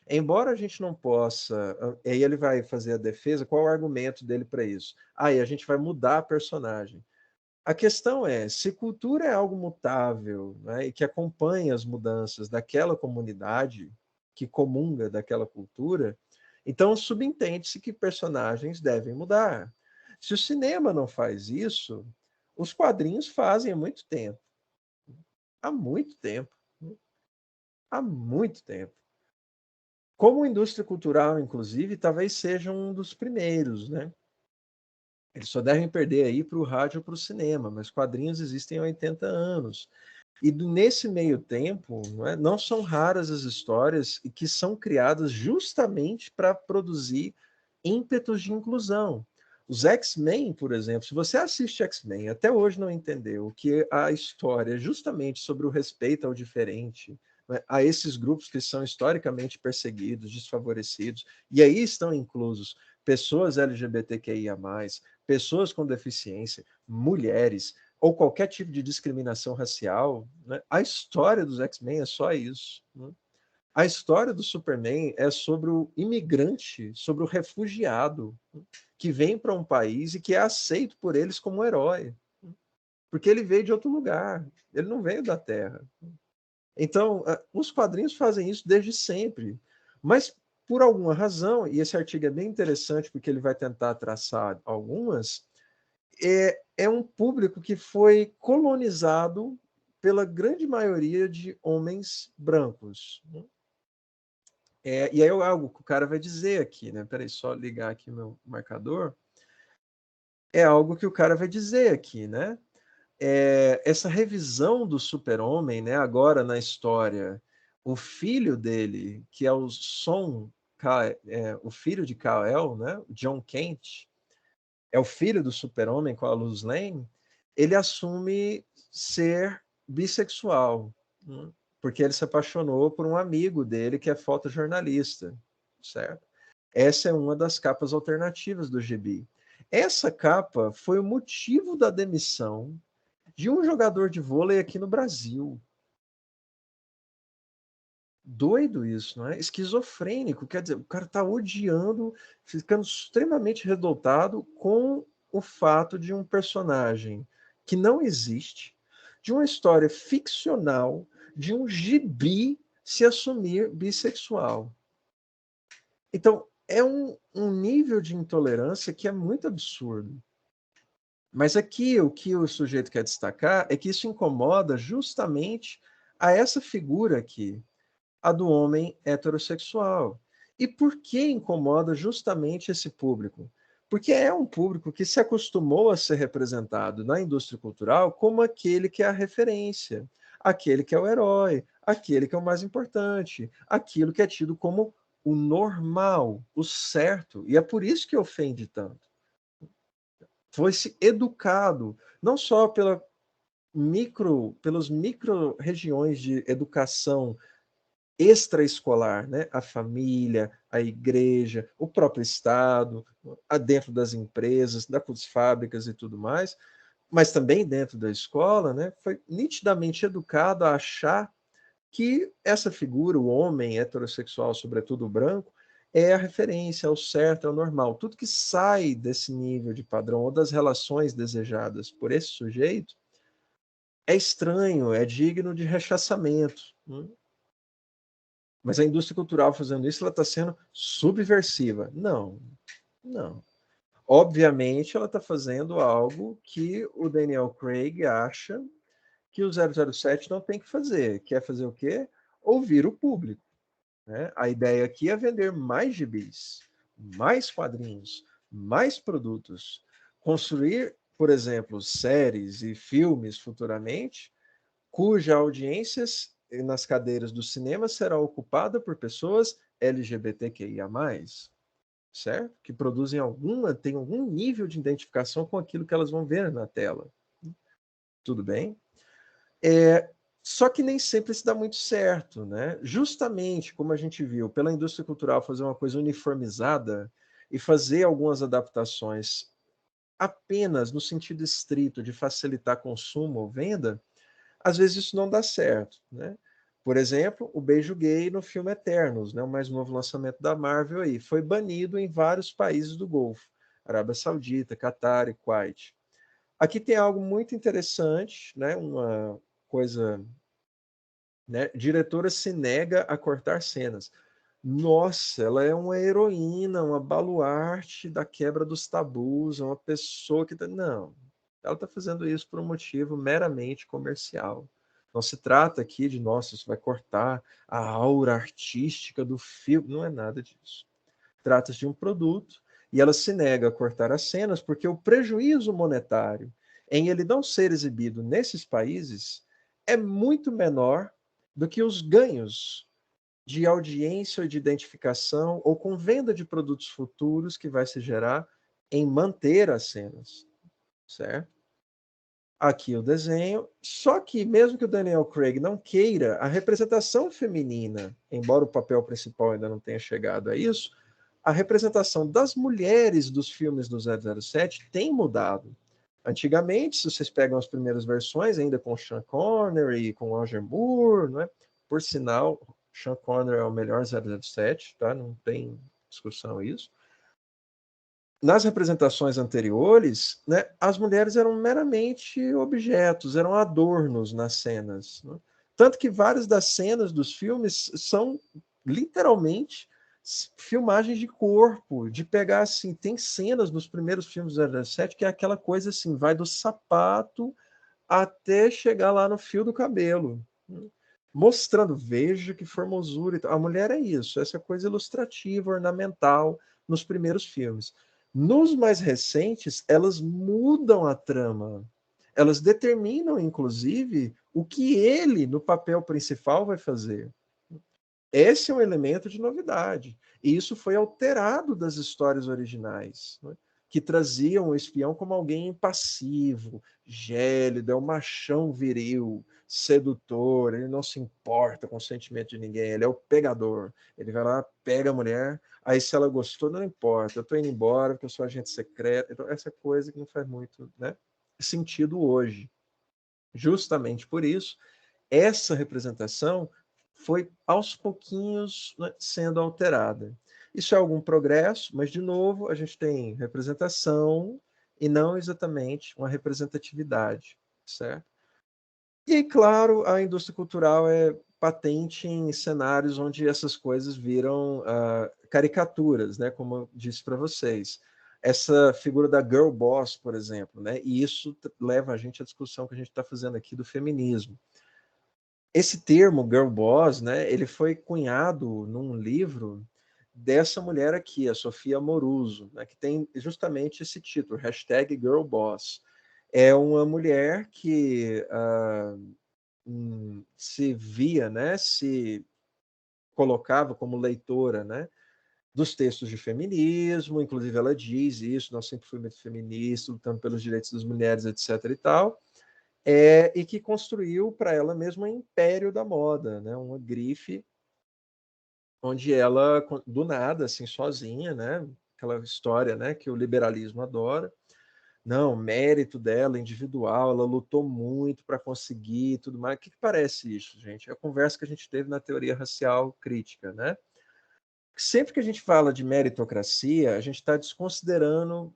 Embora a gente não possa, aí ele vai fazer a defesa, qual é o argumento dele para isso? Aí a gente vai mudar a personagem. A questão é, se cultura é algo mutável, né, e que acompanha as mudanças daquela comunidade, que comunga daquela cultura, então subentende-se que personagens devem mudar. Se o cinema não faz isso, os quadrinhos fazem há muito tempo. Há muito tempo. Há muito tempo. Como indústria cultural, inclusive, talvez seja um dos primeiros, né? Eles só devem perder aí para o rádio ou para o cinema, mas quadrinhos existem há 80 anos. E nesse meio tempo, não são raras as histórias que são criadas justamente para produzir ímpetos de inclusão. Os X-Men, por exemplo, se você assiste X-Men até hoje não entendeu que a história é justamente sobre o respeito ao diferente, né, a esses grupos que são historicamente perseguidos, desfavorecidos, e aí estão inclusos pessoas LGBTQIA+, pessoas com deficiência, mulheres, ou qualquer tipo de discriminação racial, né? A história dos X-Men é só isso. Né? A história do Superman é sobre o imigrante, sobre o refugiado, né? Que vem para um país e que é aceito por eles como um herói, né? Porque ele veio de outro lugar, ele não veio da Terra. Então, os quadrinhos fazem isso desde sempre, mas por alguma razão, e esse artigo é bem interessante porque ele vai tentar traçar algumas, é um público que foi colonizado pela grande maioria de homens brancos. Né? E aí é algo que o cara vai dizer aqui, né? Peraí, só ligar aqui meu marcador. É algo que o cara vai dizer aqui, né? Essa revisão do super-homem, né? Agora na história, o filho dele, que é o o filho de Kal-El, né? John Kent, é o filho do super-homem com a Lois Lane, ele assume ser bissexual, né? Porque ele se apaixonou por um amigo dele que é fotojornalista, certo? Essa é uma das capas alternativas do gibi. Essa capa foi o motivo da demissão de um jogador de vôlei aqui no Brasil. Doido isso, não é? Esquizofrênico, quer dizer, o cara está odiando, ficando extremamente revoltado com o fato de um personagem que não existe, de uma história ficcional, de um gibi se assumir bissexual. Então, é um nível de intolerância que é muito absurdo. Mas aqui o que o sujeito quer destacar é que isso incomoda justamente a essa figura aqui, a do homem heterossexual. E por que incomoda justamente esse público? Porque é um público que se acostumou a ser representado na indústria cultural como aquele que é a referência, aquele que é o herói, aquele que é o mais importante, aquilo que é tido como o normal, o certo. E é por isso que ofende tanto. Foi-se educado, não só pelas micro-regiões de educação extraescolar, né? A família, a igreja, o próprio Estado, dentro das empresas, das fábricas e tudo mais, mas também dentro da escola, né? Foi nitidamente educado a achar que essa figura, o homem heterossexual, sobretudo o branco, é a referência, é o certo, é o normal. Tudo que sai desse nível de padrão ou das relações desejadas por esse sujeito é estranho, é digno de rechaçamento. Né? Mas a indústria cultural fazendo isso, ela está sendo subversiva. Não, não. Obviamente, ela está fazendo algo que o Daniel Craig acha que o 007 não tem que fazer. Quer fazer o quê? Ouvir o público. Né? A ideia aqui é vender mais gibis, mais quadrinhos, mais produtos. Construir, por exemplo, séries e filmes futuramente, cuja audiências nas cadeiras do cinema será ocupada por pessoas LGBTQIA+, certo? Que produzem tem algum nível de identificação com aquilo que elas vão ver na tela. Tudo bem? Só que nem sempre se dá muito certo, né? Justamente como a gente viu, pela indústria cultural fazer uma coisa uniformizada e fazer algumas adaptações apenas no sentido estrito de facilitar consumo ou venda, Às vezes isso não dá certo, né? Por exemplo, o beijo gay no filme Eternos, né, o mais novo lançamento da Marvel aí, foi banido em vários países do Golfo, Arábia Saudita, Catar e Kuwait. Aqui tem algo muito interessante, né, uma coisa, né, diretora se nega a cortar cenas. Nossa, ela é uma heroína, uma baluarte da quebra dos tabus, uma pessoa que... Não, ela está fazendo isso por um motivo meramente comercial. Não se trata aqui de, nossa, isso vai cortar a aura artística do filme. Não é nada disso. Trata-se de um produto e ela se nega a cortar as cenas porque o prejuízo monetário em ele não ser exibido nesses países é muito menor do que os ganhos de audiência ou de identificação ou com venda de produtos futuros que vai se gerar em manter as cenas, certo? Aqui o desenho, só que mesmo que o Daniel Craig não queira, a representação feminina, embora o papel principal ainda não tenha chegado a isso, a representação das mulheres dos filmes do 007 tem mudado. Antigamente, se vocês pegam as primeiras versões, ainda com Sean Connery, com Roger Moore, não é? Por sinal, Sean Connery é o melhor 007, tá? Não tem discussão isso. Nas representações anteriores, né, as mulheres eram meramente objetos, eram adornos nas cenas, né? Tanto que várias das cenas dos filmes são literalmente filmagens de corpo, de pegar assim, tem cenas nos primeiros filmes do 007 que é aquela coisa assim, vai do sapato até chegar lá no fio do cabelo, né? Mostrando, veja que formosura e tal. A mulher é isso, essa coisa ilustrativa, ornamental nos primeiros filmes. Nos mais recentes, elas mudam a trama. Elas determinam, inclusive, o que ele, no papel principal, vai fazer. Esse é um elemento de novidade. E isso foi alterado das histórias originais, né? Que traziam o espião como alguém impassivo, gélido, é um machão viril, sedutor, ele não se importa com o sentimento de ninguém, ele é o pegador. Ele vai lá, pega a mulher, aí se ela gostou, não importa, eu estou indo embora porque eu sou agente secreto. Então, essa coisa que não faz muito, né, sentido hoje. Justamente por isso, essa representação foi aos pouquinhos, né, sendo alterada. Isso é algum progresso, mas, de novo, a gente tem representação e não exatamente uma representatividade, certo? E, claro, a indústria cultural é patente em cenários onde essas coisas viram caricaturas, né, como eu disse para vocês. Essa figura da girl boss, por exemplo, né, e isso leva a gente à discussão que a gente está fazendo aqui do feminismo. Esse termo girl boss, né, ele foi cunhado num livro dessa mulher aqui, a Sofia Amoruso, né, que tem justamente esse título, hashtag Girl Boss. É uma mulher que se via, né, se colocava como leitora, né, dos textos de feminismo, inclusive ela diz isso, nós sempre fui muito feminista, lutando pelos direitos das mulheres, etc. e tal, e que construiu para ela mesma um império da moda, né, uma grife onde ela, do nada, assim, sozinha, né, aquela história, né, que o liberalismo adora, não, mérito dela, individual, ela lutou muito para conseguir e tudo mais. O que parece isso, gente? É a conversa que a gente teve na teoria racial crítica, né? Sempre que a gente fala de meritocracia, a gente está desconsiderando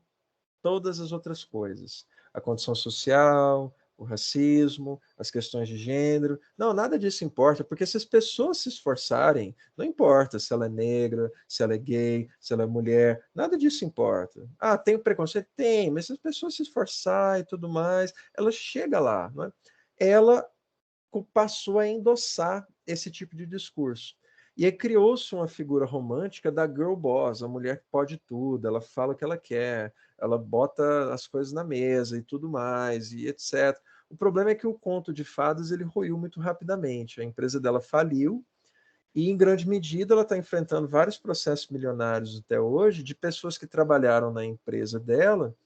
todas as outras coisas. A condição social, o racismo, as questões de gênero. Não, nada disso importa, porque se as pessoas se esforçarem, não importa se ela é negra, se ela é gay, se ela é mulher, nada disso importa. Ah, tem preconceito? Tem, mas se as pessoas se esforçarem e tudo mais, ela chega lá, não é? Ela passou a endossar esse tipo de discurso. E aí criou-se uma figura romântica da girl boss, a mulher que pode tudo, ela fala o que ela quer, ela bota as coisas na mesa e tudo mais, e etc. O problema é que o conto de fadas ele ruiu muito rapidamente. A empresa dela faliu e, em grande medida, ela está enfrentando vários processos milionários até hoje de pessoas que trabalharam na empresa dela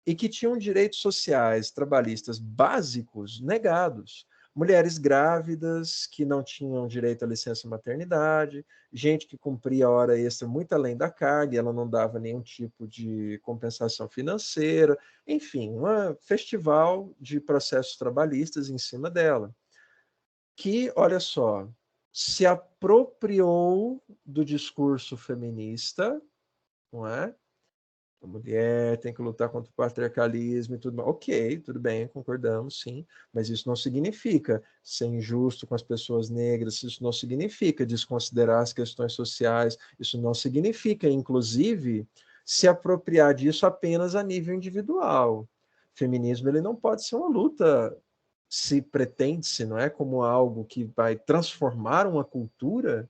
e que tinham direitos sociais, trabalhistas básicos negados. Mulheres grávidas que não tinham direito à licença maternidade, gente que cumpria hora extra muito além da carga, e ela não dava nenhum tipo de compensação financeira, enfim, um festival de processos trabalhistas em cima dela. que, olha só, se apropriou do discurso feminista, não é? A mulher tem que lutar contra o patriarcalismo e tudo mais. Ok, tudo bem, concordamos, sim, mas isso não significa ser injusto com as pessoas negras, isso não significa desconsiderar as questões sociais, isso não significa, inclusive, se apropriar disso apenas a nível individual. O feminismo ele não pode ser uma luta, se pretende-se, não é, como algo que vai transformar uma cultura.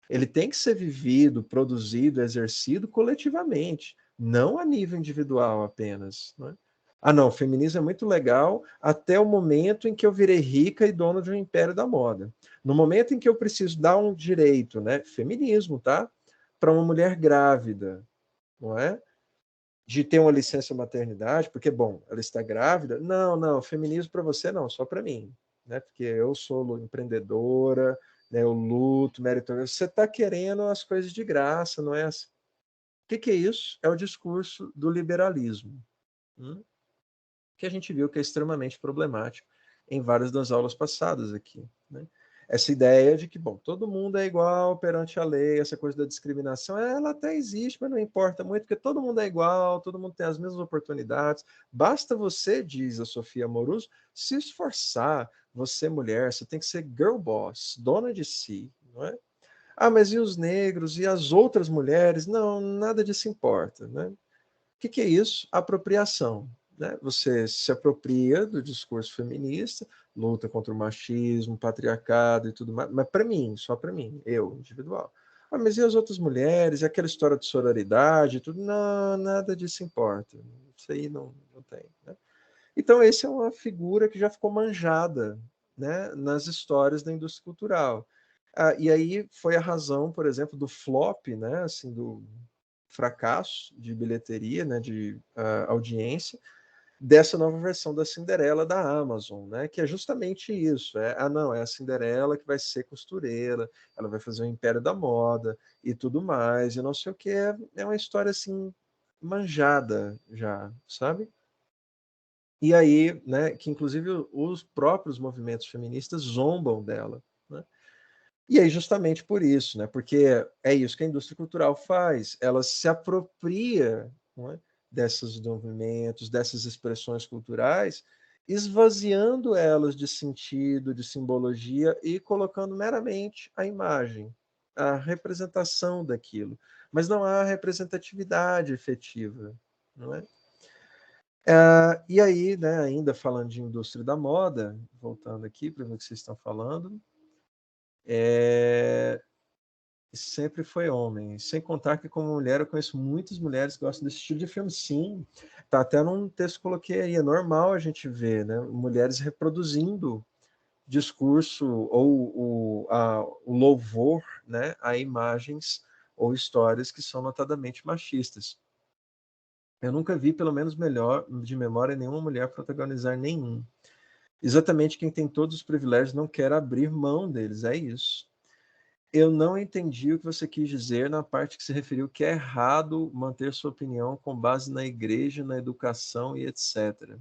Ele tem que ser vivido, produzido, exercido coletivamente, não a nível individual apenas. Né? Ah, não, o feminismo é muito legal até o momento em que eu virei rica e dona de um império da moda. No momento em que eu preciso dar um direito, né, feminismo, tá? Para uma mulher grávida, não é? De ter uma licença maternidade, porque, bom, ela está grávida. Não, não, feminismo para você não, só para mim. Né? Porque eu sou empreendedora, né? Eu luto, meritório. Você está querendo as coisas de graça, não é assim? O que é isso? É o discurso do liberalismo, que a gente viu que é extremamente problemático em várias das aulas passadas aqui. Né? Essa ideia de que, bom, todo mundo é igual perante a lei, essa coisa da discriminação, ela até existe, mas não importa muito, porque todo mundo é igual, todo mundo tem as mesmas oportunidades. Basta você, diz a Sofia Amoruso, se esforçar. Você, mulher, você tem que ser girl boss, dona de si, não é? Ah, mas e os negros e as outras mulheres? Não, nada disso importa, né? O que é isso? Apropriação. Né? Você se apropria do discurso feminista, luta contra o machismo, patriarcado e tudo mais, mas para mim, só para mim, eu, individual. Ah, mas e as outras mulheres? E aquela história de sororidade e tudo? Não, nada disso importa. Isso aí não tem. Né? Então, essa é uma figura que já ficou manjada, né, nas histórias da indústria cultural. Ah, e aí foi a razão, por exemplo, do flop, né, assim, do fracasso de bilheteria, né, de audiência, dessa nova versão da Cinderela da Amazon, né, que é justamente isso. Não, é a Cinderela que vai ser costureira, ela vai fazer o império da moda e tudo mais, e não sei o que. É uma história, assim, manjada já, sabe? E aí, né, que inclusive os próprios movimentos feministas zombam dela, né? E aí justamente por isso, né? Porque é isso que a indústria cultural faz, ela se apropria, não é, desses movimentos, dessas expressões culturais, esvaziando elas de sentido, de simbologia e colocando meramente a imagem, a representação daquilo, mas não há representatividade efetiva, não é? E aí, né, ainda falando de indústria da moda, voltando aqui para ver o que vocês estão falando, é, sempre foi homem. Sem contar que, como mulher, eu conheço muitas mulheres que gostam desse estilo de filme. Sim, tá até num texto que coloquei aí. É normal a gente ver, né, mulheres reproduzindo discurso ou o louvor, né, a imagens ou histórias que são notadamente machistas. Eu nunca vi, pelo menos melhor de memória, nenhuma mulher protagonizar nenhum. Exatamente quem tem todos os privilégios não quer abrir mão deles, é isso. Eu não entendi o que você quis dizer na parte que se referiu que é errado manter sua opinião com base na igreja, na educação e etc.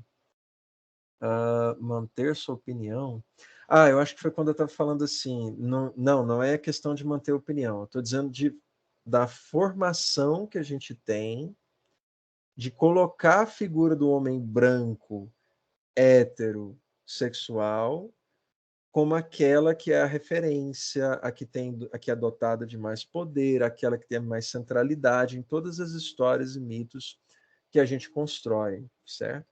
Manter sua opinião? Eu acho que foi quando eu estava falando assim, não é questão de manter opinião, eu estou dizendo da formação que a gente tem de colocar a figura do homem branco, hétero, sexual, como aquela que é a referência, a que é dotada de mais poder, aquela que tem mais centralidade em todas as histórias e mitos que a gente constrói, certo?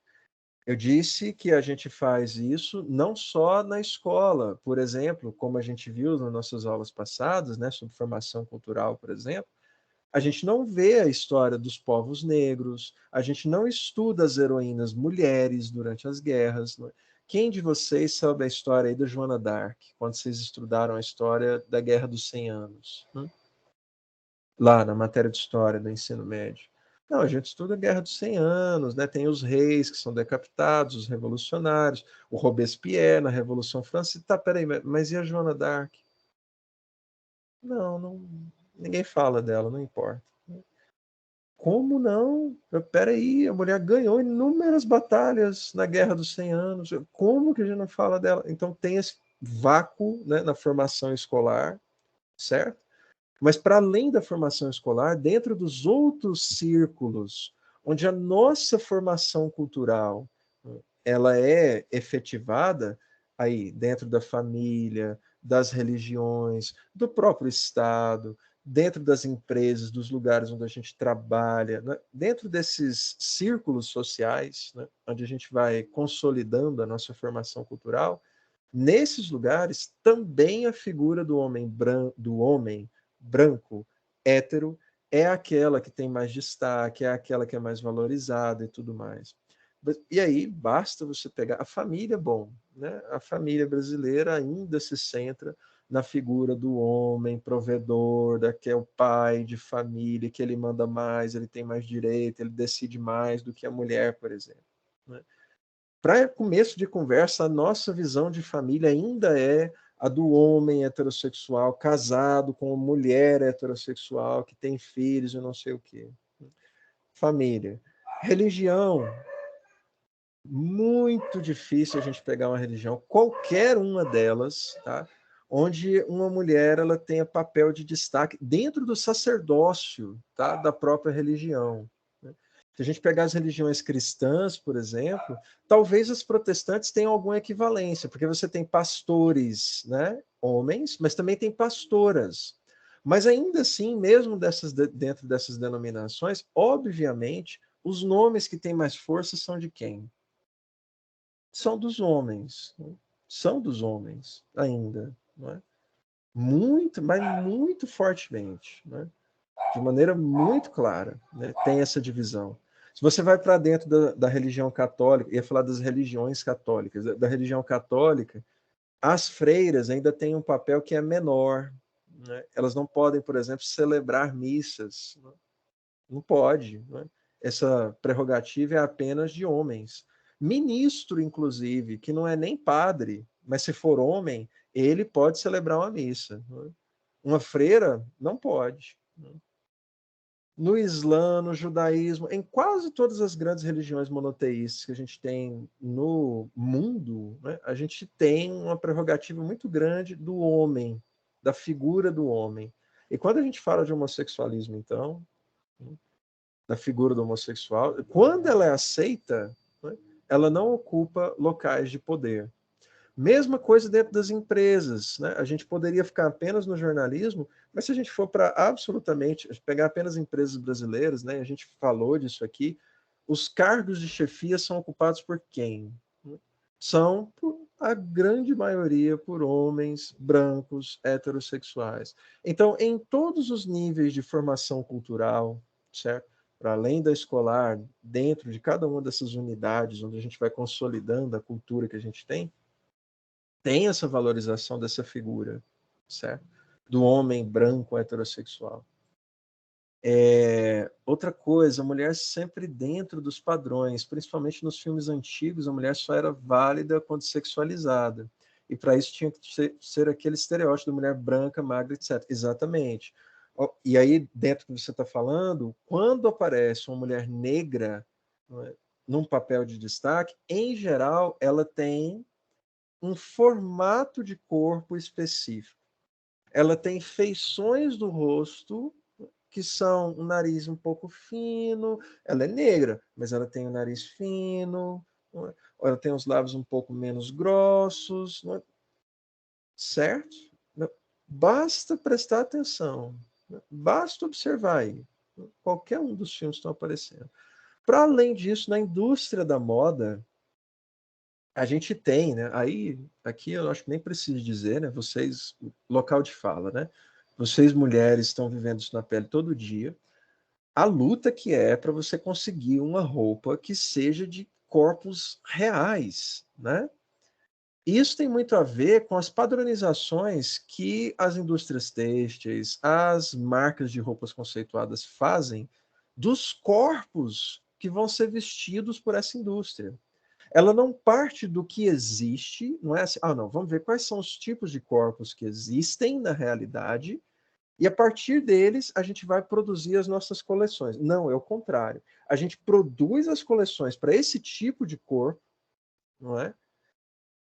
Eu disse que a gente faz isso não só na escola, por exemplo, como a gente viu nas nossas aulas passadas, né, sobre formação cultural, por exemplo, a gente não vê a história dos povos negros, a gente não estuda as heroínas mulheres durante as guerras. Né? Quem de vocês sabe a história aí da Joana d'Arc, quando vocês estudaram a história da Guerra dos 100 Anos? Lá na matéria de história do ensino médio. Não, a gente estuda a Guerra dos 100 Anos, né? Tem os reis que são decapitados, os revolucionários, o Robespierre na Revolução Francesa. Tá, peraí, mas e a Joana d'Arc? Não, ninguém fala dela, não importa. Como não? Peraí, a mulher ganhou inúmeras batalhas na Guerra dos 100 Anos. Como que a gente não fala dela? Então tem esse vácuo, né, na formação escolar, certo? Mas para além da formação escolar, dentro dos outros círculos, onde a nossa formação cultural ela é efetivada aí dentro da família, das religiões, do próprio Estado, dentro das empresas, dos lugares onde a gente trabalha, né? Dentro desses círculos sociais, né, onde a gente vai consolidando a nossa formação cultural, nesses lugares também a figura do homem branco, hétero, é aquela que tem mais destaque, é aquela que é mais valorizada e tudo mais. E aí basta você pegar a família, bom, né? A família brasileira ainda se centra na figura do homem provedor, que é o pai de família, que ele manda mais, ele tem mais direito, ele decide mais do que a mulher, por exemplo. Né? Para começo de conversa, a nossa visão de família ainda é a do homem heterossexual, casado com uma mulher heterossexual, que tem filhos e não sei o quê. Família. Religião. Muito difícil a gente pegar uma religião, qualquer uma delas, tá? Onde uma mulher ela tenha papel de destaque dentro do sacerdócio, tá? Da própria religião. Né? Se a gente pegar as religiões cristãs, por exemplo, talvez os protestantes tenham alguma equivalência, porque você tem pastores, né? Homens, mas também tem pastoras. Mas ainda assim, mesmo dentro dessas denominações, obviamente, os nomes que têm mais força são de quem? São dos homens, né? São dos homens ainda, não é? Muito, mas muito fortemente, né? De maneira muito clara, né? Tem essa divisão. Se você vai para dentro da religião católica, ia falar das religiões católicas, da religião católica, as freiras ainda têm um papel que é menor, né? Elas não podem, por exemplo, celebrar missas, né? Não pode, né? Essa prerrogativa é apenas de homens. Ministro, inclusive, que não é nem padre, mas se for homem, ele pode celebrar uma missa. Né? Uma freira não pode. Né? No Islã, no judaísmo, em quase todas as grandes religiões monoteístas que a gente tem no mundo, né, a gente tem uma prerrogativa muito grande do homem, da figura do homem. E quando a gente fala de homossexualismo, então, da figura do homossexual, quando ela é aceita, né, ela não ocupa locais de poder. Mesma coisa dentro das empresas. Né? A gente poderia ficar apenas no jornalismo, mas se a gente for para absolutamente, pegar apenas empresas brasileiras, né? A gente falou disso aqui, os cargos de chefia são ocupados por quem? São, por a grande maioria, por homens brancos, heterossexuais. Então, em todos os níveis de formação cultural, certo? Para além da escolar, dentro de cada uma dessas unidades, onde a gente vai consolidando a cultura que a gente tem essa valorização dessa figura, certo? Do homem branco heterossexual. Outra coisa, a mulher sempre dentro dos padrões, principalmente nos filmes antigos, a mulher só era válida quando sexualizada. E para isso tinha que ser aquele estereótipo da mulher branca, magra, etc. Exatamente. E aí, dentro do que você está falando, quando aparece uma mulher negra, não é, num papel de destaque, em geral, ela tem um formato de corpo específico. Ela tem feições do rosto que são um nariz um pouco fino. Ela é negra, mas ela tem o nariz fino. Não é? Ou ela tem os lábios um pouco menos grossos. Não é? Certo? Não. Basta prestar atenção. Não é? Basta observar aí. Qualquer um dos filmes que estão aparecendo. Para além disso, na indústria da moda, a gente tem, né? Aí, aqui eu acho que nem preciso dizer, né? Vocês, local de fala, né? Vocês mulheres estão vivendo isso na pele todo dia. A luta que é para você conseguir uma roupa que seja de corpos reais, né? Isso tem muito a ver com as padronizações que as indústrias têxteis, as marcas de roupas conceituadas fazem dos corpos que vão ser vestidos por essa indústria. Ela não parte do que existe, não é assim, não, vamos ver quais são os tipos de corpos que existem na realidade, e a partir deles a gente vai produzir as nossas coleções. Não, é o contrário. A gente produz as coleções para esse tipo de corpo, não é?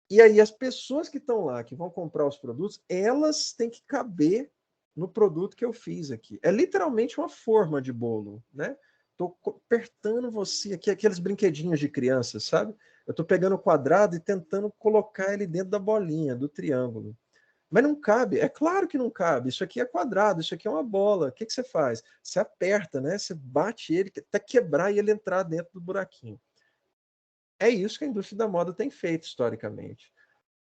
E aí as pessoas que estão lá, que vão comprar os produtos, elas têm que caber no produto que eu fiz aqui. É literalmente uma forma de bolo, né? Estou apertando você aqui, aqueles brinquedinhos de criança, sabe? Eu estou pegando o quadrado e tentando colocar ele dentro da bolinha, do triângulo. Mas não cabe, é claro que não cabe. Isso aqui é quadrado, isso aqui é uma bola. O que que você faz? Você aperta, né? Você bate ele até quebrar e ele entrar dentro do buraquinho. É isso que a indústria da moda tem feito historicamente.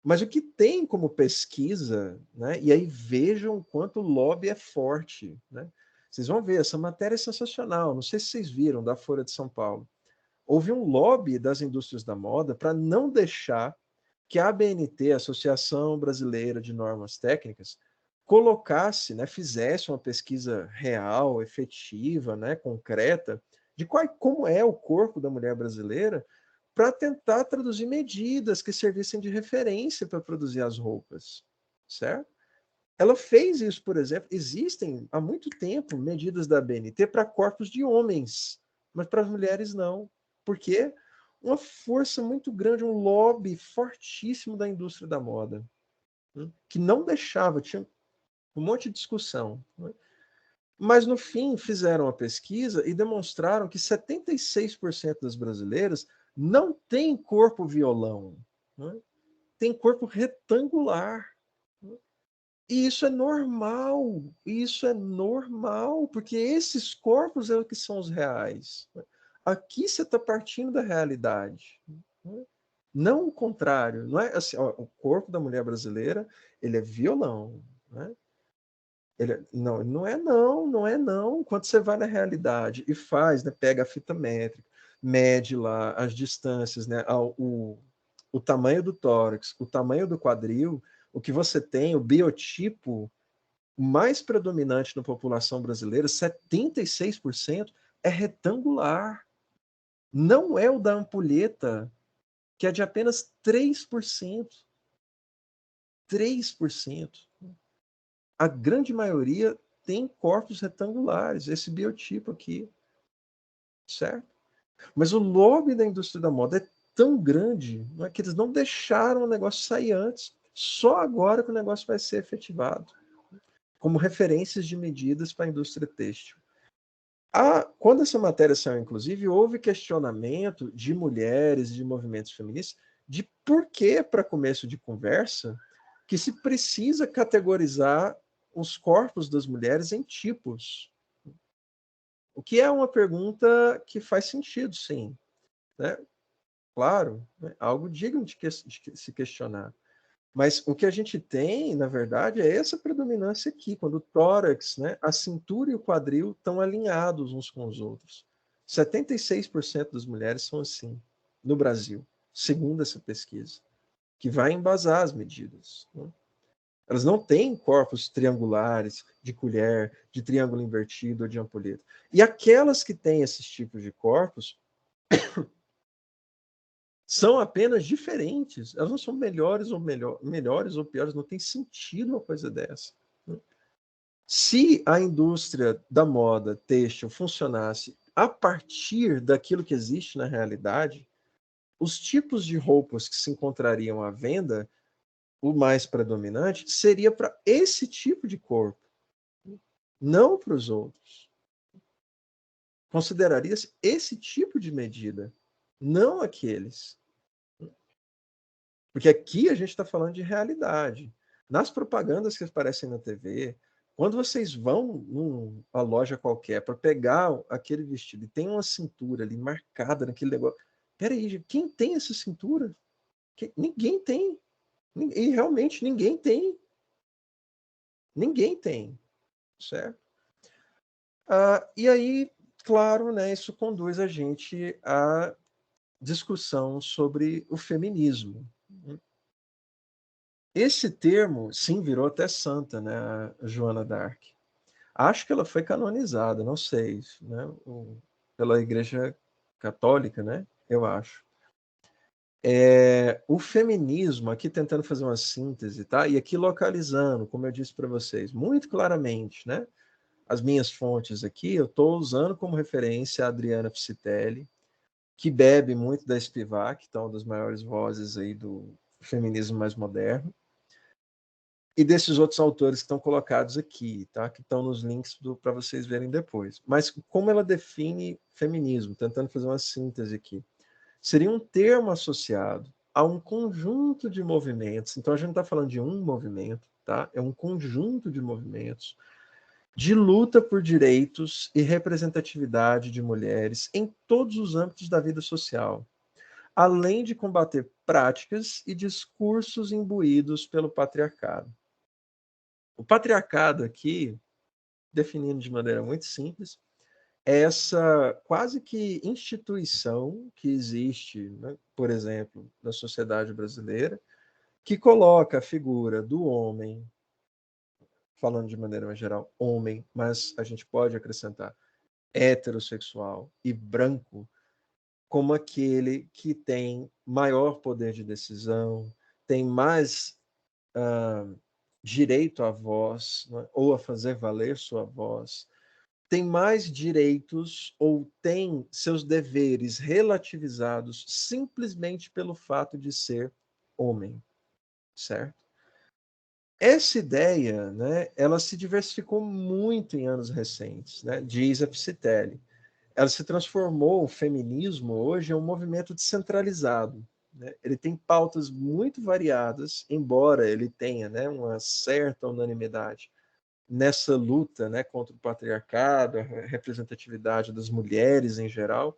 Mas o que tem como pesquisa, né? E aí vejam o quanto o lobby é forte, né? Vocês vão ver, essa matéria é sensacional. Não sei se vocês viram, da Folha de São Paulo. Houve um lobby das indústrias da moda para não deixar que a ABNT, a Associação Brasileira de Normas Técnicas, colocasse, né, fizesse uma pesquisa real, efetiva, né, concreta, de como é o corpo da mulher brasileira, para tentar traduzir medidas que servissem de referência para produzir as roupas, certo? Ela fez isso, por exemplo, existem há muito tempo medidas da ABNT para corpos de homens, mas para as mulheres não. Por quê? Uma força muito grande, um lobby fortíssimo da indústria da moda, né? Que não deixava, tinha um monte de discussão, né? Mas no fim fizeram a pesquisa e demonstraram que 76% das brasileiras não têm corpo violão, né? Tem corpo retangular, né? E isso é normal, porque esses corpos é o que são os reais. Aqui você está partindo da realidade, né? Não o contrário. Não é assim, ó, o corpo da mulher brasileira, ele é violão, né? Não é não. Quando você vai na realidade e faz, né, pega a fita métrica, mede lá as distâncias, né, o tamanho do tórax, o tamanho do quadril, o que você tem, o biotipo mais predominante na população brasileira, 76%, é retangular. Não é o da ampulheta, que é de apenas 3%. 3%. A grande maioria tem corpos retangulares, esse biotipo aqui, certo? Mas o lobby da indústria da moda é tão grande, né, que eles não deixaram o negócio sair antes. Só agora que o negócio vai ser efetivado, como referências de medidas para a indústria têxtil. Quando essa matéria saiu, inclusive, houve questionamento de mulheres, de movimentos feministas, de por que, para começo de conversa, que se precisa categorizar os corpos das mulheres em tipos. O que é uma pergunta que faz sentido, sim, né? Claro, né? Algo digno de se questionar. Mas o que a gente tem, na verdade, é essa predominância aqui, quando o tórax, né, a cintura e o quadril estão alinhados uns com os outros. 76% das mulheres são assim, no Brasil, segundo essa pesquisa, que vai embasar as medidas, né? Elas não têm corpos triangulares, de colher, de triângulo invertido ou de ampulheta. E aquelas que têm esses tipos de corpos são apenas diferentes. Elas não são melhores ou piores, não tem sentido uma coisa dessa, né? Se a indústria da moda têxtil funcionasse a partir daquilo que existe na realidade, os tipos de roupas que se encontrariam à venda, o mais predominante, seria para esse tipo de corpo, não para os outros. Consideraria-se esse tipo de medida, não aqueles. Porque aqui a gente está falando de realidade. Nas propagandas que aparecem na TV, quando vocês vão numa loja qualquer para pegar aquele vestido e tem uma cintura ali marcada naquele negócio. Peraí, quem tem essa cintura? Ninguém tem. E realmente ninguém tem. Ninguém tem. Certo? E aí, claro, né, isso conduz a gente à discussão sobre o feminismo. Esse termo, sim, virou até santa, né, a Joana d'Arc. Acho que ela foi canonizada, não sei, né, pela Igreja Católica, né, eu acho. O feminismo, aqui tentando fazer uma síntese, tá? E aqui localizando, como eu disse para vocês, muito claramente, né? As minhas fontes aqui, eu estou usando como referência a Adriana Piscitelli, que bebe muito da Spivak, então, das maiores vozes aí do feminismo mais moderno, e desses outros autores que estão colocados aqui, tá? Que estão nos links para vocês verem depois. Mas como ela define feminismo, tentando fazer uma síntese aqui, seria um termo associado a um conjunto de movimentos. Então a gente não está falando de um movimento, tá? É um conjunto de movimentos de luta por direitos e representatividade de mulheres em todos os âmbitos da vida social, além de combater práticas e discursos imbuídos pelo patriarcado. O patriarcado aqui, definindo de maneira muito simples, é essa quase que instituição que existe, né, por exemplo, na sociedade brasileira, que coloca a figura do homem, falando de maneira mais geral, homem, mas a gente pode acrescentar heterossexual e branco, como aquele que tem maior poder de decisão, tem mais direito à voz, né, ou a fazer valer sua voz, tem mais direitos ou tem seus deveres relativizados simplesmente pelo fato de ser homem, certo? Essa ideia, né, ela se diversificou muito em anos recentes, né, diz a Psitele. Ela se transformou, o feminismo hoje é um movimento descentralizado, né? Ele tem pautas muito variadas, embora ele tenha, né, uma certa unanimidade nessa luta, né, contra o patriarcado, a representatividade das mulheres em geral,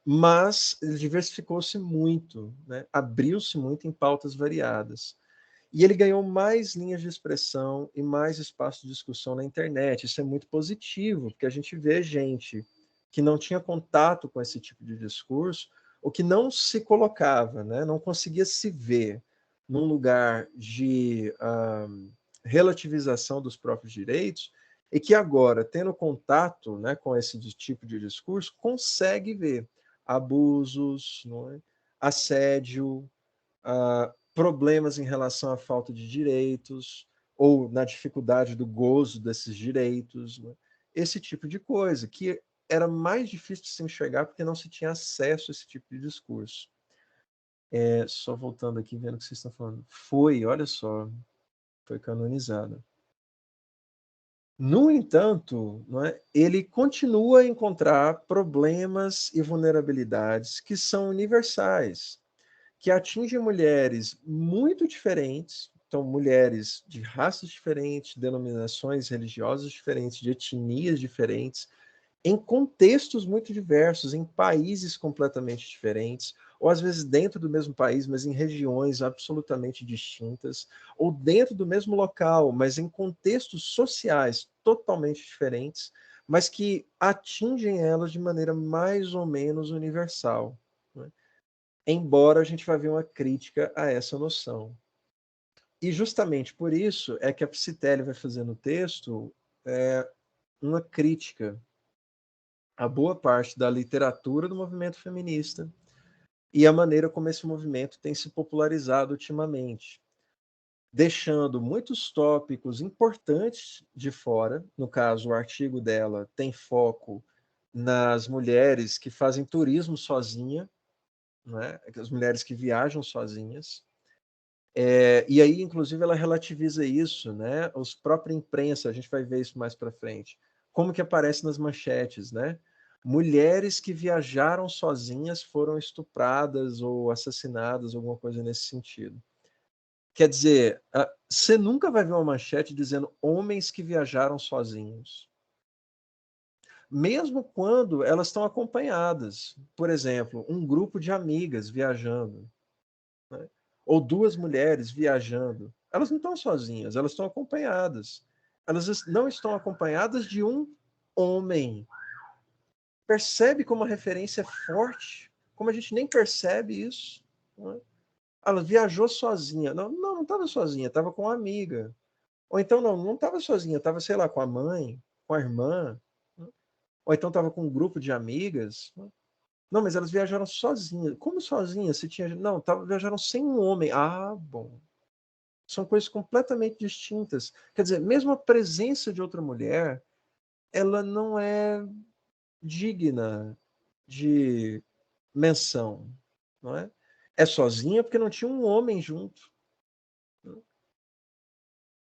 mas ele diversificou-se muito, né? Abriu-se muito em pautas variadas. E ele ganhou mais linhas de expressão e mais espaço de discussão na internet. Isso é muito positivo, porque a gente vê gente que não tinha contato com esse tipo de discurso, ou que não se colocava, né? Não conseguia se ver num lugar de relativização dos próprios direitos, e que agora, tendo contato, né, com esse tipo de discurso, consegue ver abusos, não é? Assédio, problemas em relação à falta de direitos, ou na dificuldade do gozo desses direitos, né? Esse tipo de coisa, que era mais difícil de se enxergar porque não se tinha acesso a esse tipo de discurso. Só voltando aqui, vendo o que vocês estão falando. Olha só, foi canonizada. No entanto, não é, ele continua a encontrar problemas e vulnerabilidades que são universais, que atingem mulheres muito diferentes, então mulheres de raças diferentes, denominações religiosas diferentes, de etnias diferentes, em contextos muito diversos, em países completamente diferentes, ou às vezes dentro do mesmo país, mas em regiões absolutamente distintas, ou dentro do mesmo local, mas em contextos sociais totalmente diferentes, mas que atingem elas de maneira mais ou menos universal, né? Embora a gente vá ver uma crítica a essa noção. E justamente por isso é que a Psitele vai fazer no texto uma crítica a boa parte da literatura do movimento feminista e a maneira como esse movimento tem se popularizado ultimamente, deixando muitos tópicos importantes de fora. No caso, o artigo dela tem foco nas mulheres que fazem turismo sozinha, né? As mulheres que viajam sozinhas. E aí, inclusive, ela relativiza isso, né? Os própria imprensa, a gente vai ver isso mais para frente. Como que aparece nas manchetes, né? Mulheres que viajaram sozinhas foram estupradas ou assassinadas, alguma coisa nesse sentido. Quer dizer, você nunca vai ver uma manchete dizendo homens que viajaram sozinhos. Mesmo quando elas estão acompanhadas. Por exemplo, um grupo de amigas viajando, né? Ou duas mulheres viajando. Elas não estão sozinhas, elas estão acompanhadas. Elas não estão acompanhadas de um homem. Percebe como a referência é forte? Como a gente nem percebe isso? Né? Ela viajou sozinha. Não estava sozinha, estava com uma amiga. Ou então, não estava sozinha, estava, sei lá, com a mãe, com a irmã. Né? Ou então estava com um grupo de amigas. Né? Não, mas elas viajaram sozinhas. Como sozinhas? Se tinha... Não, viajaram sem um homem. Ah, bom. São coisas completamente distintas. Quer dizer, mesmo a presença de outra mulher, ela não é digna de menção, não é? É sozinha porque não tinha um homem junto.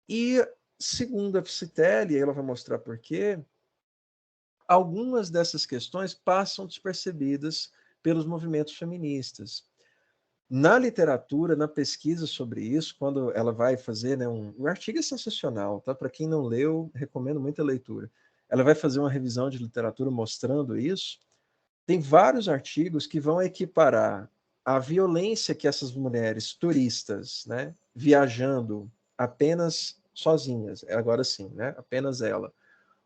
E, segundo a Psitele, ela vai mostrar por quê, algumas dessas questões passam despercebidas pelos movimentos feministas. Na literatura, na pesquisa sobre isso, quando ela vai fazer, né, o artigo é sensacional, tá? Para quem não leu, recomendo muita leitura. Ela vai fazer uma revisão de literatura mostrando isso. Tem vários artigos que vão equiparar a violência que essas mulheres turistas, né, viajando apenas sozinhas, agora sim, né, apenas ela,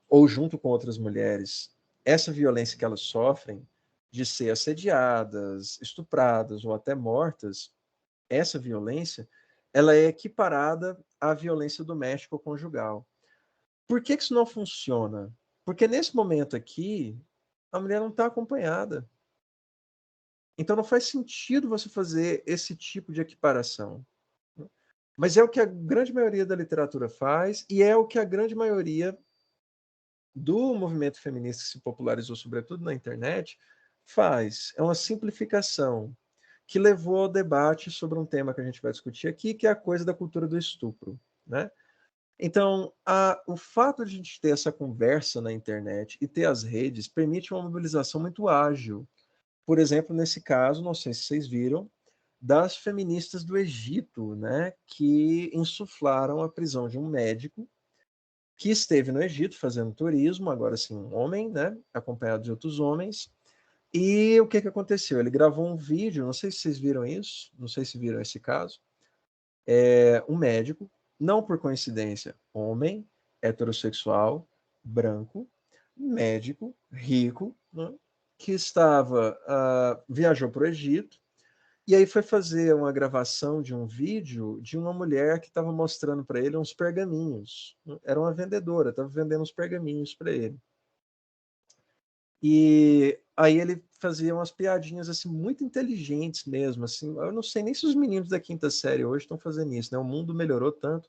ou junto com outras mulheres, essa violência que elas sofrem de ser assediadas, estupradas ou até mortas, essa violência, ela é equiparada à violência doméstica ou conjugal. Por que isso não funciona? Porque nesse momento aqui, a mulher não está acompanhada. Então não faz sentido você fazer esse tipo de equiparação. Mas é o que a grande maioria da literatura faz e é o que a grande maioria do movimento feminista que se popularizou, sobretudo na internet, faz. É uma simplificação que levou ao debate sobre um tema que a gente vai discutir aqui, que é a coisa da cultura do estupro, né? Então, o fato de a gente ter essa conversa na internet e ter as redes permite uma mobilização muito ágil. Por exemplo, nesse caso, não sei se vocês viram, das feministas do Egito, né, que insuflaram a prisão de um médico que esteve no Egito fazendo turismo, agora sim, um homem, né, acompanhado de outros homens. E o que que aconteceu? Ele gravou um vídeo, não sei se vocês viram isso, não sei se viram esse caso, um médico, não por coincidência, homem, heterossexual, branco, médico, rico, né, que viajou para o Egito, e aí foi fazer uma gravação de um vídeo de uma mulher que estava mostrando para ele uns pergaminhos. Era uma vendedora, estava vendendo uns pergaminhos para ele. E aí ele fazia umas piadinhas assim muito inteligentes mesmo, assim. Eu não sei nem se os meninos da quinta série hoje estão fazendo isso, né? O mundo melhorou tanto,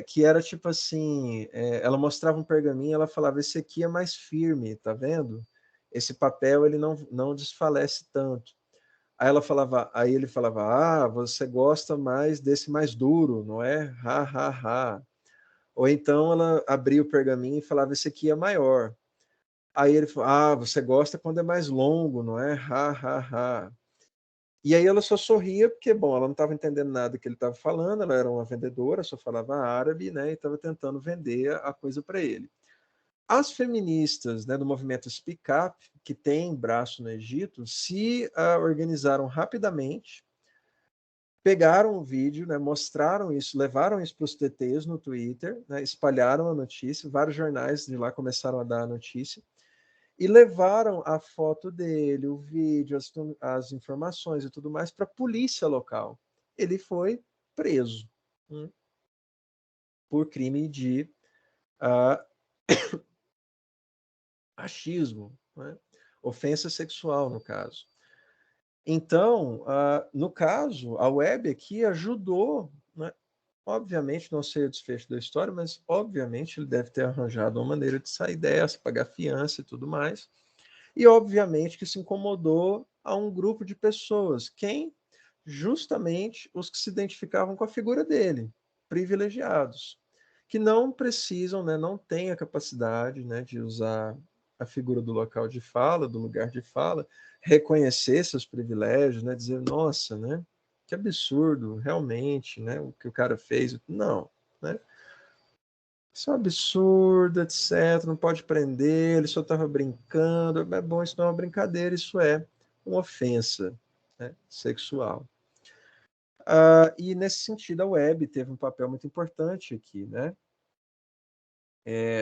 que era tipo assim, ela mostrava um pergaminho, ela falava: esse aqui é mais firme, tá vendo? Esse papel ele não desfalece tanto. Aí ele falava: ah, você gosta mais desse mais duro, não é? Ha, ha, ha. Ou então ela abria o pergaminho e falava: esse aqui é maior. Aí ele falou: ah, você gosta quando é mais longo, não é? Ha, ha, ha. E aí ela só sorria porque, bom, ela não estava entendendo nada que ele estava falando, ela era uma vendedora, só falava árabe, né? E estava tentando vender a coisa para ele. As feministas, né, do movimento Speak Up, que tem braço no Egito, se organizaram rapidamente, pegaram o vídeo, né, mostraram isso, levaram isso para os TTs no Twitter, né, espalharam a notícia, vários jornais de lá começaram a dar a notícia, e levaram a foto dele, o vídeo, as informações e tudo mais para a polícia local. Ele foi preso, por crime de uh, achismo, né? Ofensa sexual, no caso. Então, no caso, a web aqui ajudou, né? Obviamente, não sei o desfecho da história, mas obviamente ele deve ter arranjado uma maneira de sair dessa, pagar fiança e tudo mais. E obviamente que se incomodou a um grupo de pessoas. Quem? Justamente os que se identificavam com a figura dele, privilegiados, que não precisam, né, não têm a capacidade, né, de usar a figura do local de fala, do lugar de fala, reconhecer seus privilégios, né, dizer, nossa, né, que absurdo, realmente, né, o que o cara fez. Não, né? Isso é um absurdo, etc. Não pode prender, ele só estava brincando. É bom, isso não é uma brincadeira, isso é uma ofensa, né, sexual. E nesse sentido, a web teve um papel muito importante aqui, né?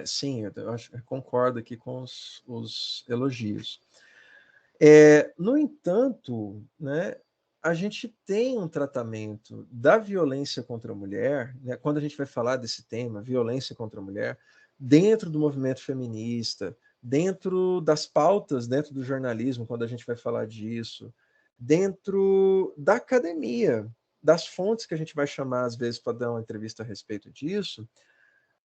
Sim, eu concordo aqui com os elogios. No entanto, né, a gente tem um tratamento da violência contra a mulher, né, quando a gente vai falar desse tema, violência contra a mulher, dentro do movimento feminista, dentro das pautas, dentro do jornalismo, quando a gente vai falar disso, dentro da academia, das fontes que a gente vai chamar, às vezes, para dar uma entrevista a respeito disso,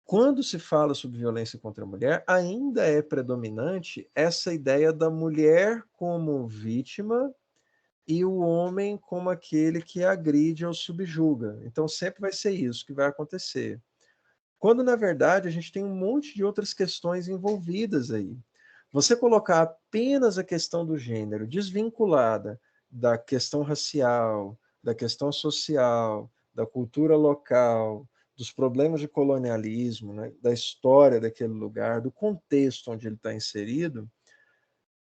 quando se fala sobre violência contra a mulher, ainda é predominante essa ideia da mulher como vítima e o homem como aquele que agride ou subjuga. Então, sempre vai ser isso que vai acontecer. Quando, na verdade, a gente tem um monte de outras questões envolvidas aí. Você colocar apenas a questão do gênero desvinculada da questão racial, da questão social, da cultura local, dos problemas de colonialismo, né, da história daquele lugar, do contexto onde ele está inserido,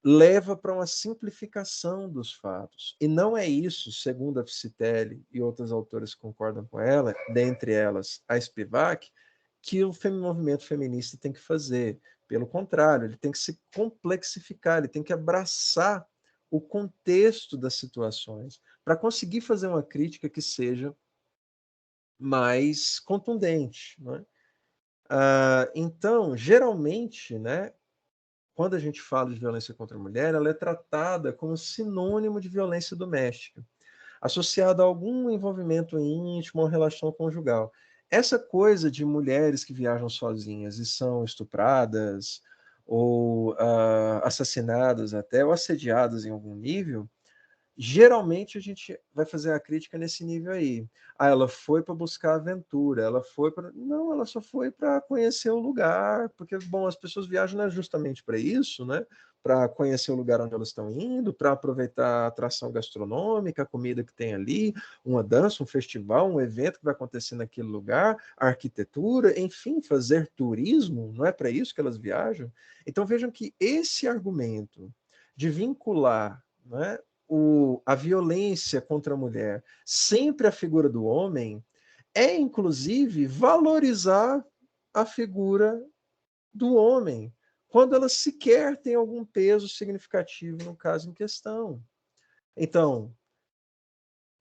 leva para uma simplificação dos fatos. E não é isso, segundo a Psitelli e outras autoras que concordam com ela, dentre elas a Spivak, que o movimento feminista tem que fazer. Pelo contrário, ele tem que se complexificar, ele tem que abraçar o contexto das situações para conseguir fazer uma crítica que seja mais contundente. Né? Então, geralmente, né, quando a gente fala de violência contra a mulher, ela é tratada como sinônimo de violência doméstica, associada a algum envolvimento íntimo ou relação conjugal. Essa coisa de mulheres que viajam sozinhas e são estupradas ou assassinadas até, ou assediadas em algum nível, geralmente a gente vai fazer a crítica nesse nível aí. Ah, ela foi para buscar aventura, ela foi para. Não, ela só foi para conhecer o lugar, porque, bom, as pessoas viajam não é justamente para isso, né? Para conhecer o lugar onde elas estão indo, para aproveitar a atração gastronômica, a comida que tem ali, uma dança, um festival, um evento que vai acontecer naquele lugar, a arquitetura, enfim, fazer turismo, não é para isso que elas viajam? Então vejam que esse argumento de vincular, né, a violência contra a mulher, sempre a figura do homem, é inclusive valorizar a figura do homem, quando ela sequer tem algum peso significativo no caso em questão. Então,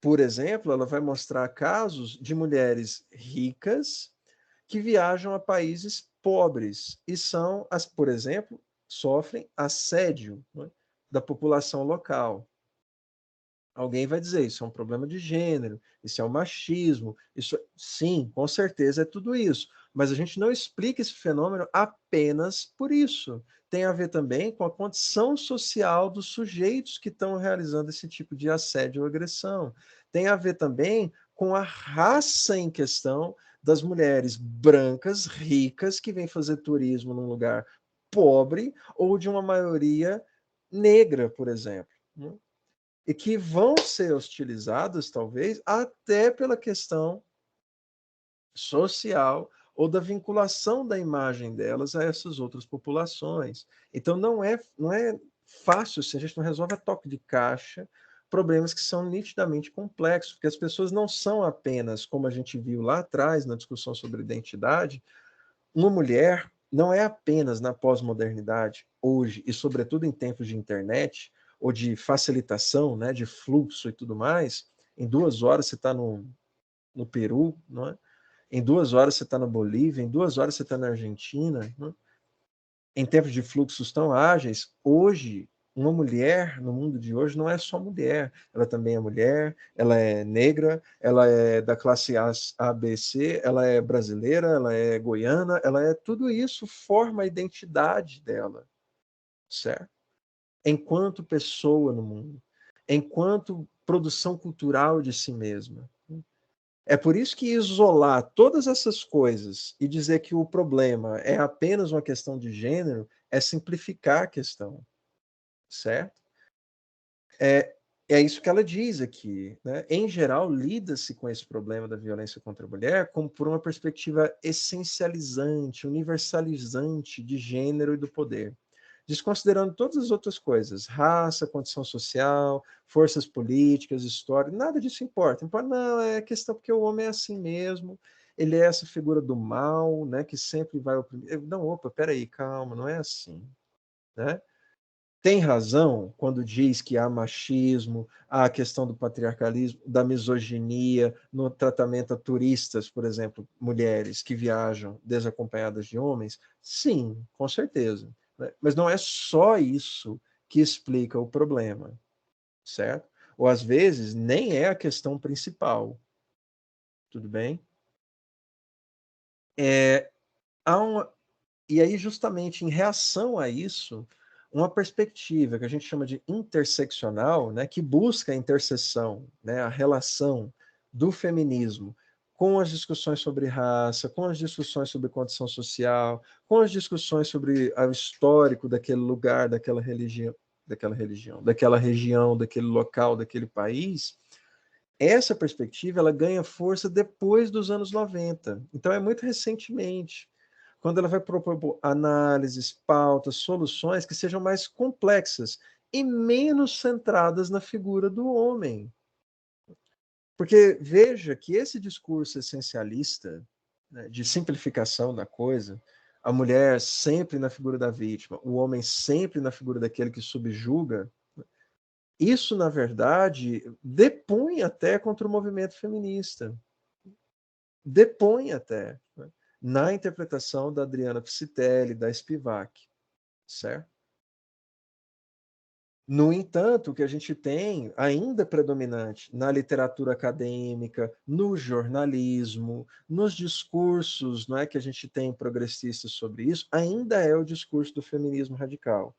por exemplo, ela vai mostrar casos de mulheres ricas que viajam a países pobres e são, por exemplo, sofrem assédio, né, da população local. Alguém vai dizer, isso é um problema de gênero, isso é um machismo, isso sim, com certeza é tudo isso. Mas a gente não explica esse fenômeno apenas por isso. Tem a ver também com a condição social dos sujeitos que estão realizando esse tipo de assédio ou agressão. Tem a ver também com a raça em questão das mulheres brancas, ricas, que vêm fazer turismo num lugar pobre, ou de uma maioria negra, por exemplo, né? E que vão ser hostilizadas, talvez, até pela questão social ou da vinculação da imagem delas a essas outras populações. Então, não é fácil, se a gente não resolve a toque de caixa, problemas que são nitidamente complexos, porque as pessoas não são apenas, como a gente viu lá atrás, na discussão sobre identidade, uma mulher não é apenas na pós-modernidade, hoje, e sobretudo em tempos de internet, ou de facilitação, né, de fluxo e tudo mais, em 2 horas você está no Peru, não é? Em 2 horas você está na Bolívia, em 2 horas você está na Argentina, não é? Em tempos de fluxos tão ágeis, hoje, uma mulher no mundo de hoje não é só mulher, ela também é mulher, ela é negra, ela é da classe A, B, C, ela é brasileira, ela é goiana, ela é tudo isso forma a identidade dela, certo? Enquanto pessoa no mundo, enquanto produção cultural de si mesma. É por isso que isolar todas essas coisas e dizer que o problema é apenas uma questão de gênero é simplificar a questão, certo? É, é isso que ela diz aqui, né? Em geral, lida-se com esse problema da violência contra a mulher como por uma perspectiva essencializante, universalizante de gênero e do poder, desconsiderando todas as outras coisas, raça, condição social, forças políticas, história, nada disso importa. Importa, não, é questão porque o homem é assim mesmo, ele é essa figura do mal, né, que sempre vai oprimir. Não, opa, peraí, calma, não é assim, né? Tem razão quando diz que há machismo, há a questão do patriarcalismo, da misoginia no tratamento a turistas, por exemplo, mulheres que viajam desacompanhadas de homens? Sim, com certeza, né? Mas não é só isso que explica o problema, certo? Ou às vezes nem é a questão principal, tudo bem? É, há uma, e aí, justamente em reação a isso, uma perspectiva que a gente chama de interseccional, né, que busca a interseção, né, a relação do feminismo com as discussões sobre raça, com as discussões sobre condição social, com as discussões sobre o histórico daquele lugar, daquela região, daquele local, daquele país. Essa perspectiva ela ganha força depois dos anos 90. Então é muito recentemente, quando ela vai propor análises, pautas, soluções que sejam mais complexas e menos centradas na figura do homem. Porque veja que esse discurso essencialista, né, de simplificação da coisa, a mulher sempre na figura da vítima, o homem sempre na figura daquele que subjuga, isso, na verdade, depõe até contra o movimento feminista. Depõe até, né, na interpretação da Adriana Piscitelli, da Spivak, certo? No entanto, o que a gente tem ainda predominante na literatura acadêmica, no jornalismo, nos discursos, não é, que a gente tem progressistas sobre isso, ainda é o discurso do feminismo radical,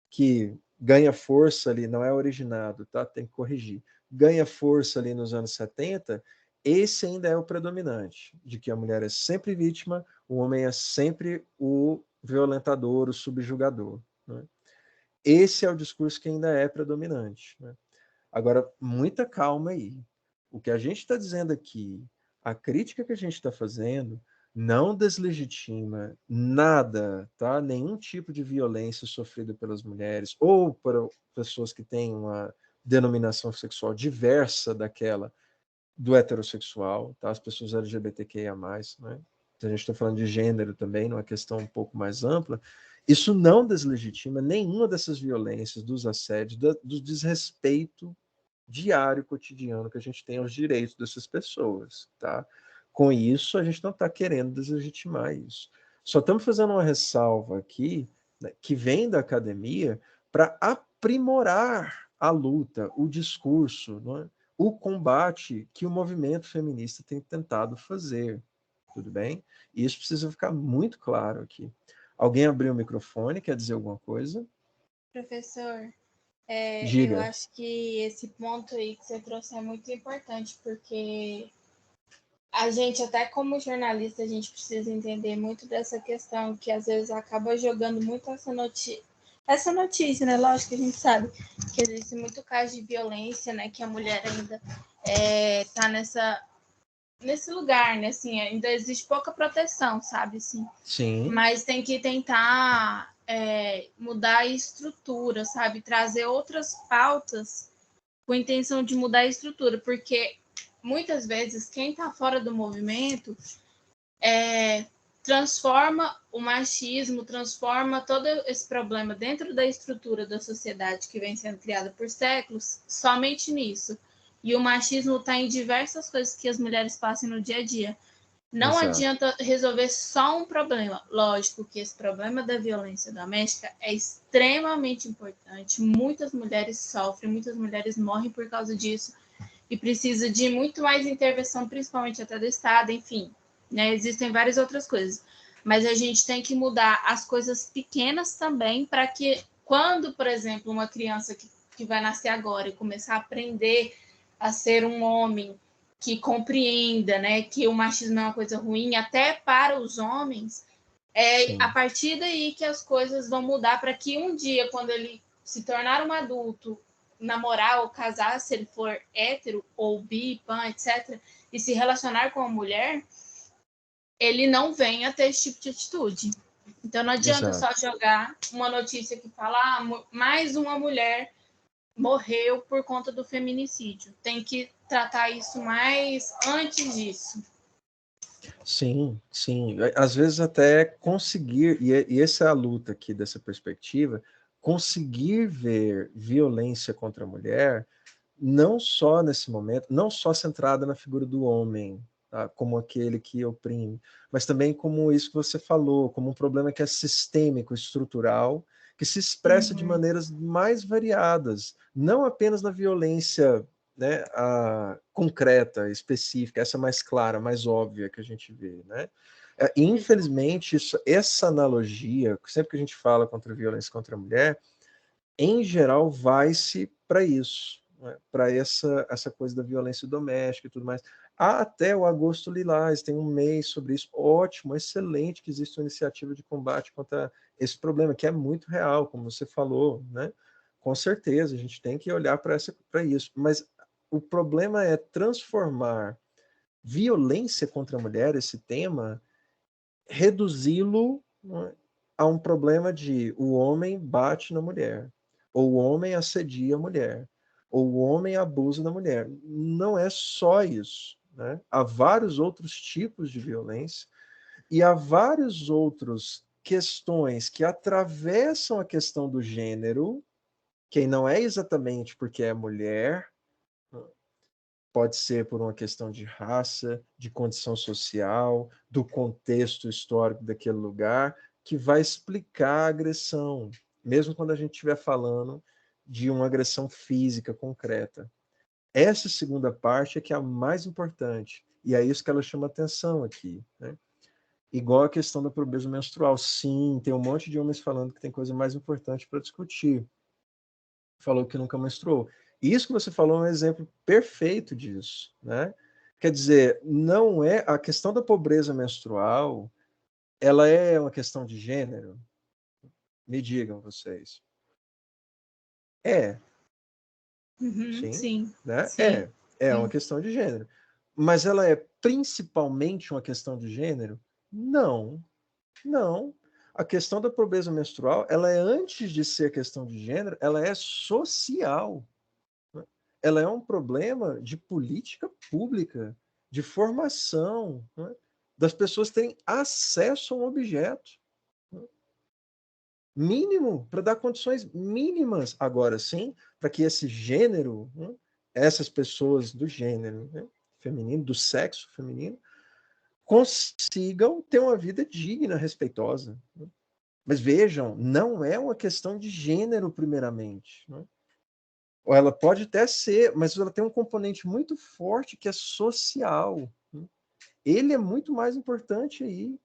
que ganha força ali, não é originado, tá? Tem que corrigir. Ganha força ali nos anos 70, esse ainda é o predominante, de que a mulher é sempre vítima, o homem é sempre o violentador, o subjugador, né? Esse é o discurso que ainda é predominante, né? Agora, muita calma aí. O que a gente está dizendo aqui, a crítica que a gente está fazendo, não deslegitima nada, tá? Nenhum tipo de violência sofrida pelas mulheres ou por pessoas que têm uma denominação sexual diversa daquela do heterossexual, tá? As pessoas LGBTQIA+, né? Se a gente está falando de gênero também, numa questão um pouco mais ampla, isso não deslegitima nenhuma dessas violências, dos assédios, do desrespeito diário, cotidiano que a gente tem aos direitos dessas pessoas, tá? Com isso, a gente não está querendo deslegitimar isso. Só estamos fazendo uma ressalva aqui, né, que vem da academia para aprimorar a luta, o discurso, não é? O combate que o movimento feminista tem tentado fazer, tudo bem? E isso precisa ficar muito claro aqui. Alguém abriu o microfone, quer dizer alguma coisa?
Professor, eu
Diga.
acho que esse ponto aí que você trouxe é muito importante, porque a gente, até como jornalista, a gente precisa entender muito dessa questão, que às vezes acaba jogando muito essa notícia, né? Lógico que a gente sabe que existe muito caso de violência, né? Que a mulher ainda tá nesse lugar, né? Assim, ainda existe pouca proteção, sabe? Assim,
Sim.
mas tem que tentar mudar a estrutura, sabe? Trazer outras pautas com a intenção de mudar a estrutura, porque muitas vezes quem está fora do movimento transforma o machismo, transforma todo esse problema dentro da estrutura da sociedade que vem sendo criada por séculos somente nisso. E o machismo está em diversas coisas que as mulheres passam no dia a dia. Não
Exato.
adianta resolver só um problema. Lógico que esse problema da violência doméstica é extremamente importante. Muitas mulheres sofrem, muitas mulheres morrem por causa disso e precisa de muito mais intervenção, principalmente até do Estado, enfim, né? Existem várias outras coisas. Mas a gente tem que mudar as coisas pequenas também para que quando, por exemplo, uma criança que vai nascer agora e começar a aprender a ser um homem que compreenda, né, que o machismo é uma coisa ruim até para os homens, a partir daí que as coisas vão mudar para que um dia, quando ele se tornar um adulto, namorar ou casar, se ele for hétero ou bi, pan, etc., e se relacionar com a mulher, ele não venha ter esse tipo de atitude. Então não adianta
Exato.
só jogar uma notícia que fala mais uma mulher morreu por conta do feminicídio. Tem que tratar isso mais antes disso.
Sim, sim. Às vezes até conseguir, e essa é a luta aqui dessa perspectiva, conseguir ver violência contra a mulher, não só nesse momento, não só centrada na figura do homem, tá, como aquele que oprime, mas também como isso que você falou, como um problema que é sistêmico, estrutural, que se expressa de maneiras mais variadas, não apenas na violência, né, concreta, específica, essa mais clara, mais óbvia que a gente vê, né? Infelizmente, essa analogia, sempre que a gente fala contra a violência contra a mulher, em geral, vai-se para isso, né? Para essa coisa da violência doméstica e tudo mais. Há até o Agosto Lilás, tem um mês sobre isso. Ótimo, excelente que existe uma iniciativa de combate contra esse problema, que é muito real, como você falou, né? Com certeza, a gente tem que olhar para isso. Mas o problema é transformar violência contra a mulher, esse tema, reduzi-lo, né, a um problema de o homem bate na mulher, ou o homem assedia a mulher, ou o homem abusa da mulher. Não é só isso, né? Há vários outros tipos de violência e há várias outras questões que atravessam a questão do gênero, que não é exatamente porque é mulher, pode ser por uma questão de raça, de condição social, do contexto histórico daquele lugar, que vai explicar a agressão, mesmo quando a gente estiver falando de uma agressão física concreta. Essa segunda parte é que é a mais importante, e é isso que ela chama atenção aqui, né? Igual a questão da pobreza menstrual. Sim, tem um monte de homens falando que tem coisa mais importante para discutir. Falou que nunca menstruou. Isso que você falou é um exemplo perfeito disso, né? Quer dizer, não é a questão da pobreza menstrual, ela é uma questão de gênero? Me digam vocês. É,
Uhum,
sim,
sim,
né?
sim,
É uma
sim.
questão de gênero. Mas ela é principalmente uma questão de gênero? Não, não. A questão da pobreza menstrual, ela é antes de ser questão de gênero, ela é social. Ela é um problema de política pública, de formação, né? Das pessoas terem acesso a um objeto, né? Mínimo, para dar condições mínimas, agora sim, para que esse gênero, né? Essas pessoas do gênero, né? Feminino, do sexo feminino, consigam ter uma vida digna, respeitosa, né? Mas vejam, não é uma questão de gênero, primeiramente, né? Ou ela pode até ser, mas ela tem um componente muito forte que é social, né? Ele é muito mais importante aí.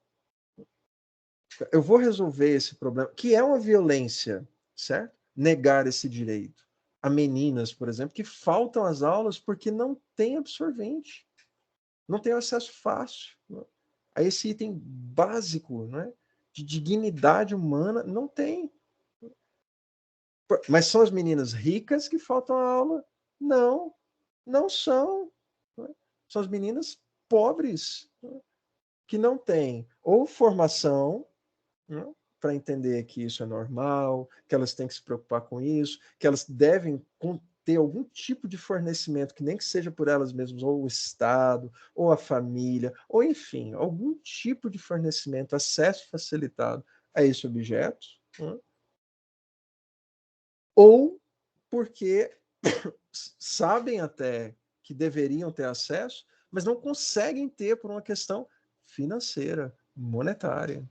Eu vou resolver esse problema, que é uma violência, certo? Negar esse direito. A meninas, por exemplo, que faltam às aulas porque não tem absorvente, não tem acesso fácil, né, a esse item básico, né, de dignidade humana, não tem. Mas são as meninas ricas que faltam à aula? Não, não são. Né? São as meninas pobres, né, que não têm ou formação, né, para entender que isso é normal, que elas têm que se preocupar com isso, que elas devem ter algum tipo de fornecimento, que nem que seja por elas mesmas, ou o Estado, ou a família, ou enfim, algum tipo de fornecimento, acesso facilitado a esse objeto, né? Ou porque sabem até que deveriam ter acesso, mas não conseguem ter por uma questão financeira, monetária.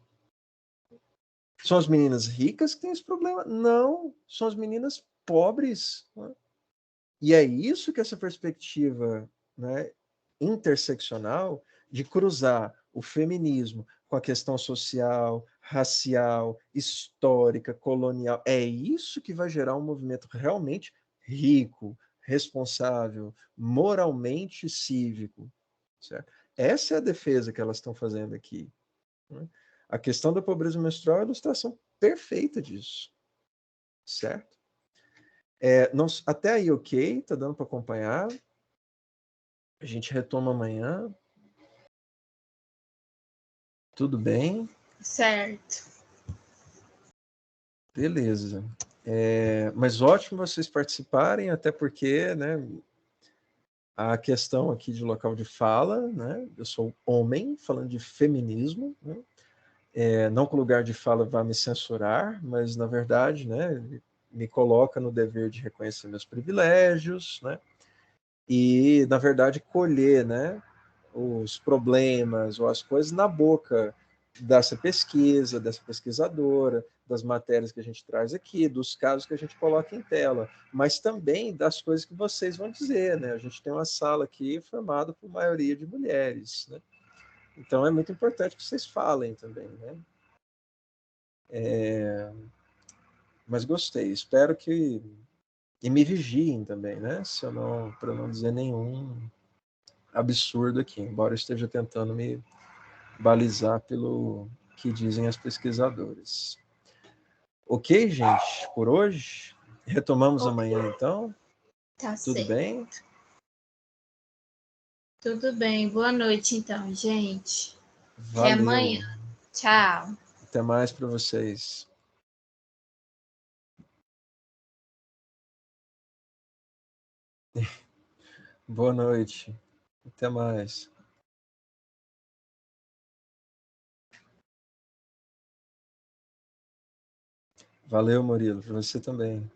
São as meninas ricas que têm esse problema? Não, são as meninas pobres, né? E é isso que essa perspectiva, né, interseccional de cruzar o feminismo com a questão social, racial, histórica, colonial, é isso que vai gerar um movimento realmente rico, responsável, moralmente cívico, certo? Essa é a defesa que elas estão fazendo aqui, né? A questão da pobreza menstrual é a ilustração perfeita disso, certo? Até aí, ok, tá dando para acompanhar. A gente retoma amanhã. Tudo bem?
Certo.
Beleza. Mas ótimo vocês participarem, até porque, né, a questão aqui de local de fala, né, eu sou homem, falando de feminismo, né, não que o lugar de fala vá me censurar, mas, na verdade, né, me coloca no dever de reconhecer meus privilégios, né, e, na verdade, colher, né, os problemas ou as coisas na boca dessa pesquisa, dessa pesquisadora, das matérias que a gente traz aqui, dos casos que a gente coloca em tela, mas também das coisas que vocês vão dizer, né? A gente tem uma sala aqui formada por maioria de mulheres, né? Então é muito importante que vocês falem também, né? Mas gostei, espero que... E me vigiem também, né? Se eu não, para não dizer nenhum absurdo aqui, embora eu esteja tentando me balizar pelo que dizem as pesquisadoras. Ok, gente, por hoje. Retomamos amanhã, então.
Tá
Tudo
certo.
bem?
Tudo bem. Boa noite, então, gente. Até
Valeu.
amanhã. Tchau.
Até mais para vocês. Boa noite. Até mais. Valeu, Murilo. Para você também.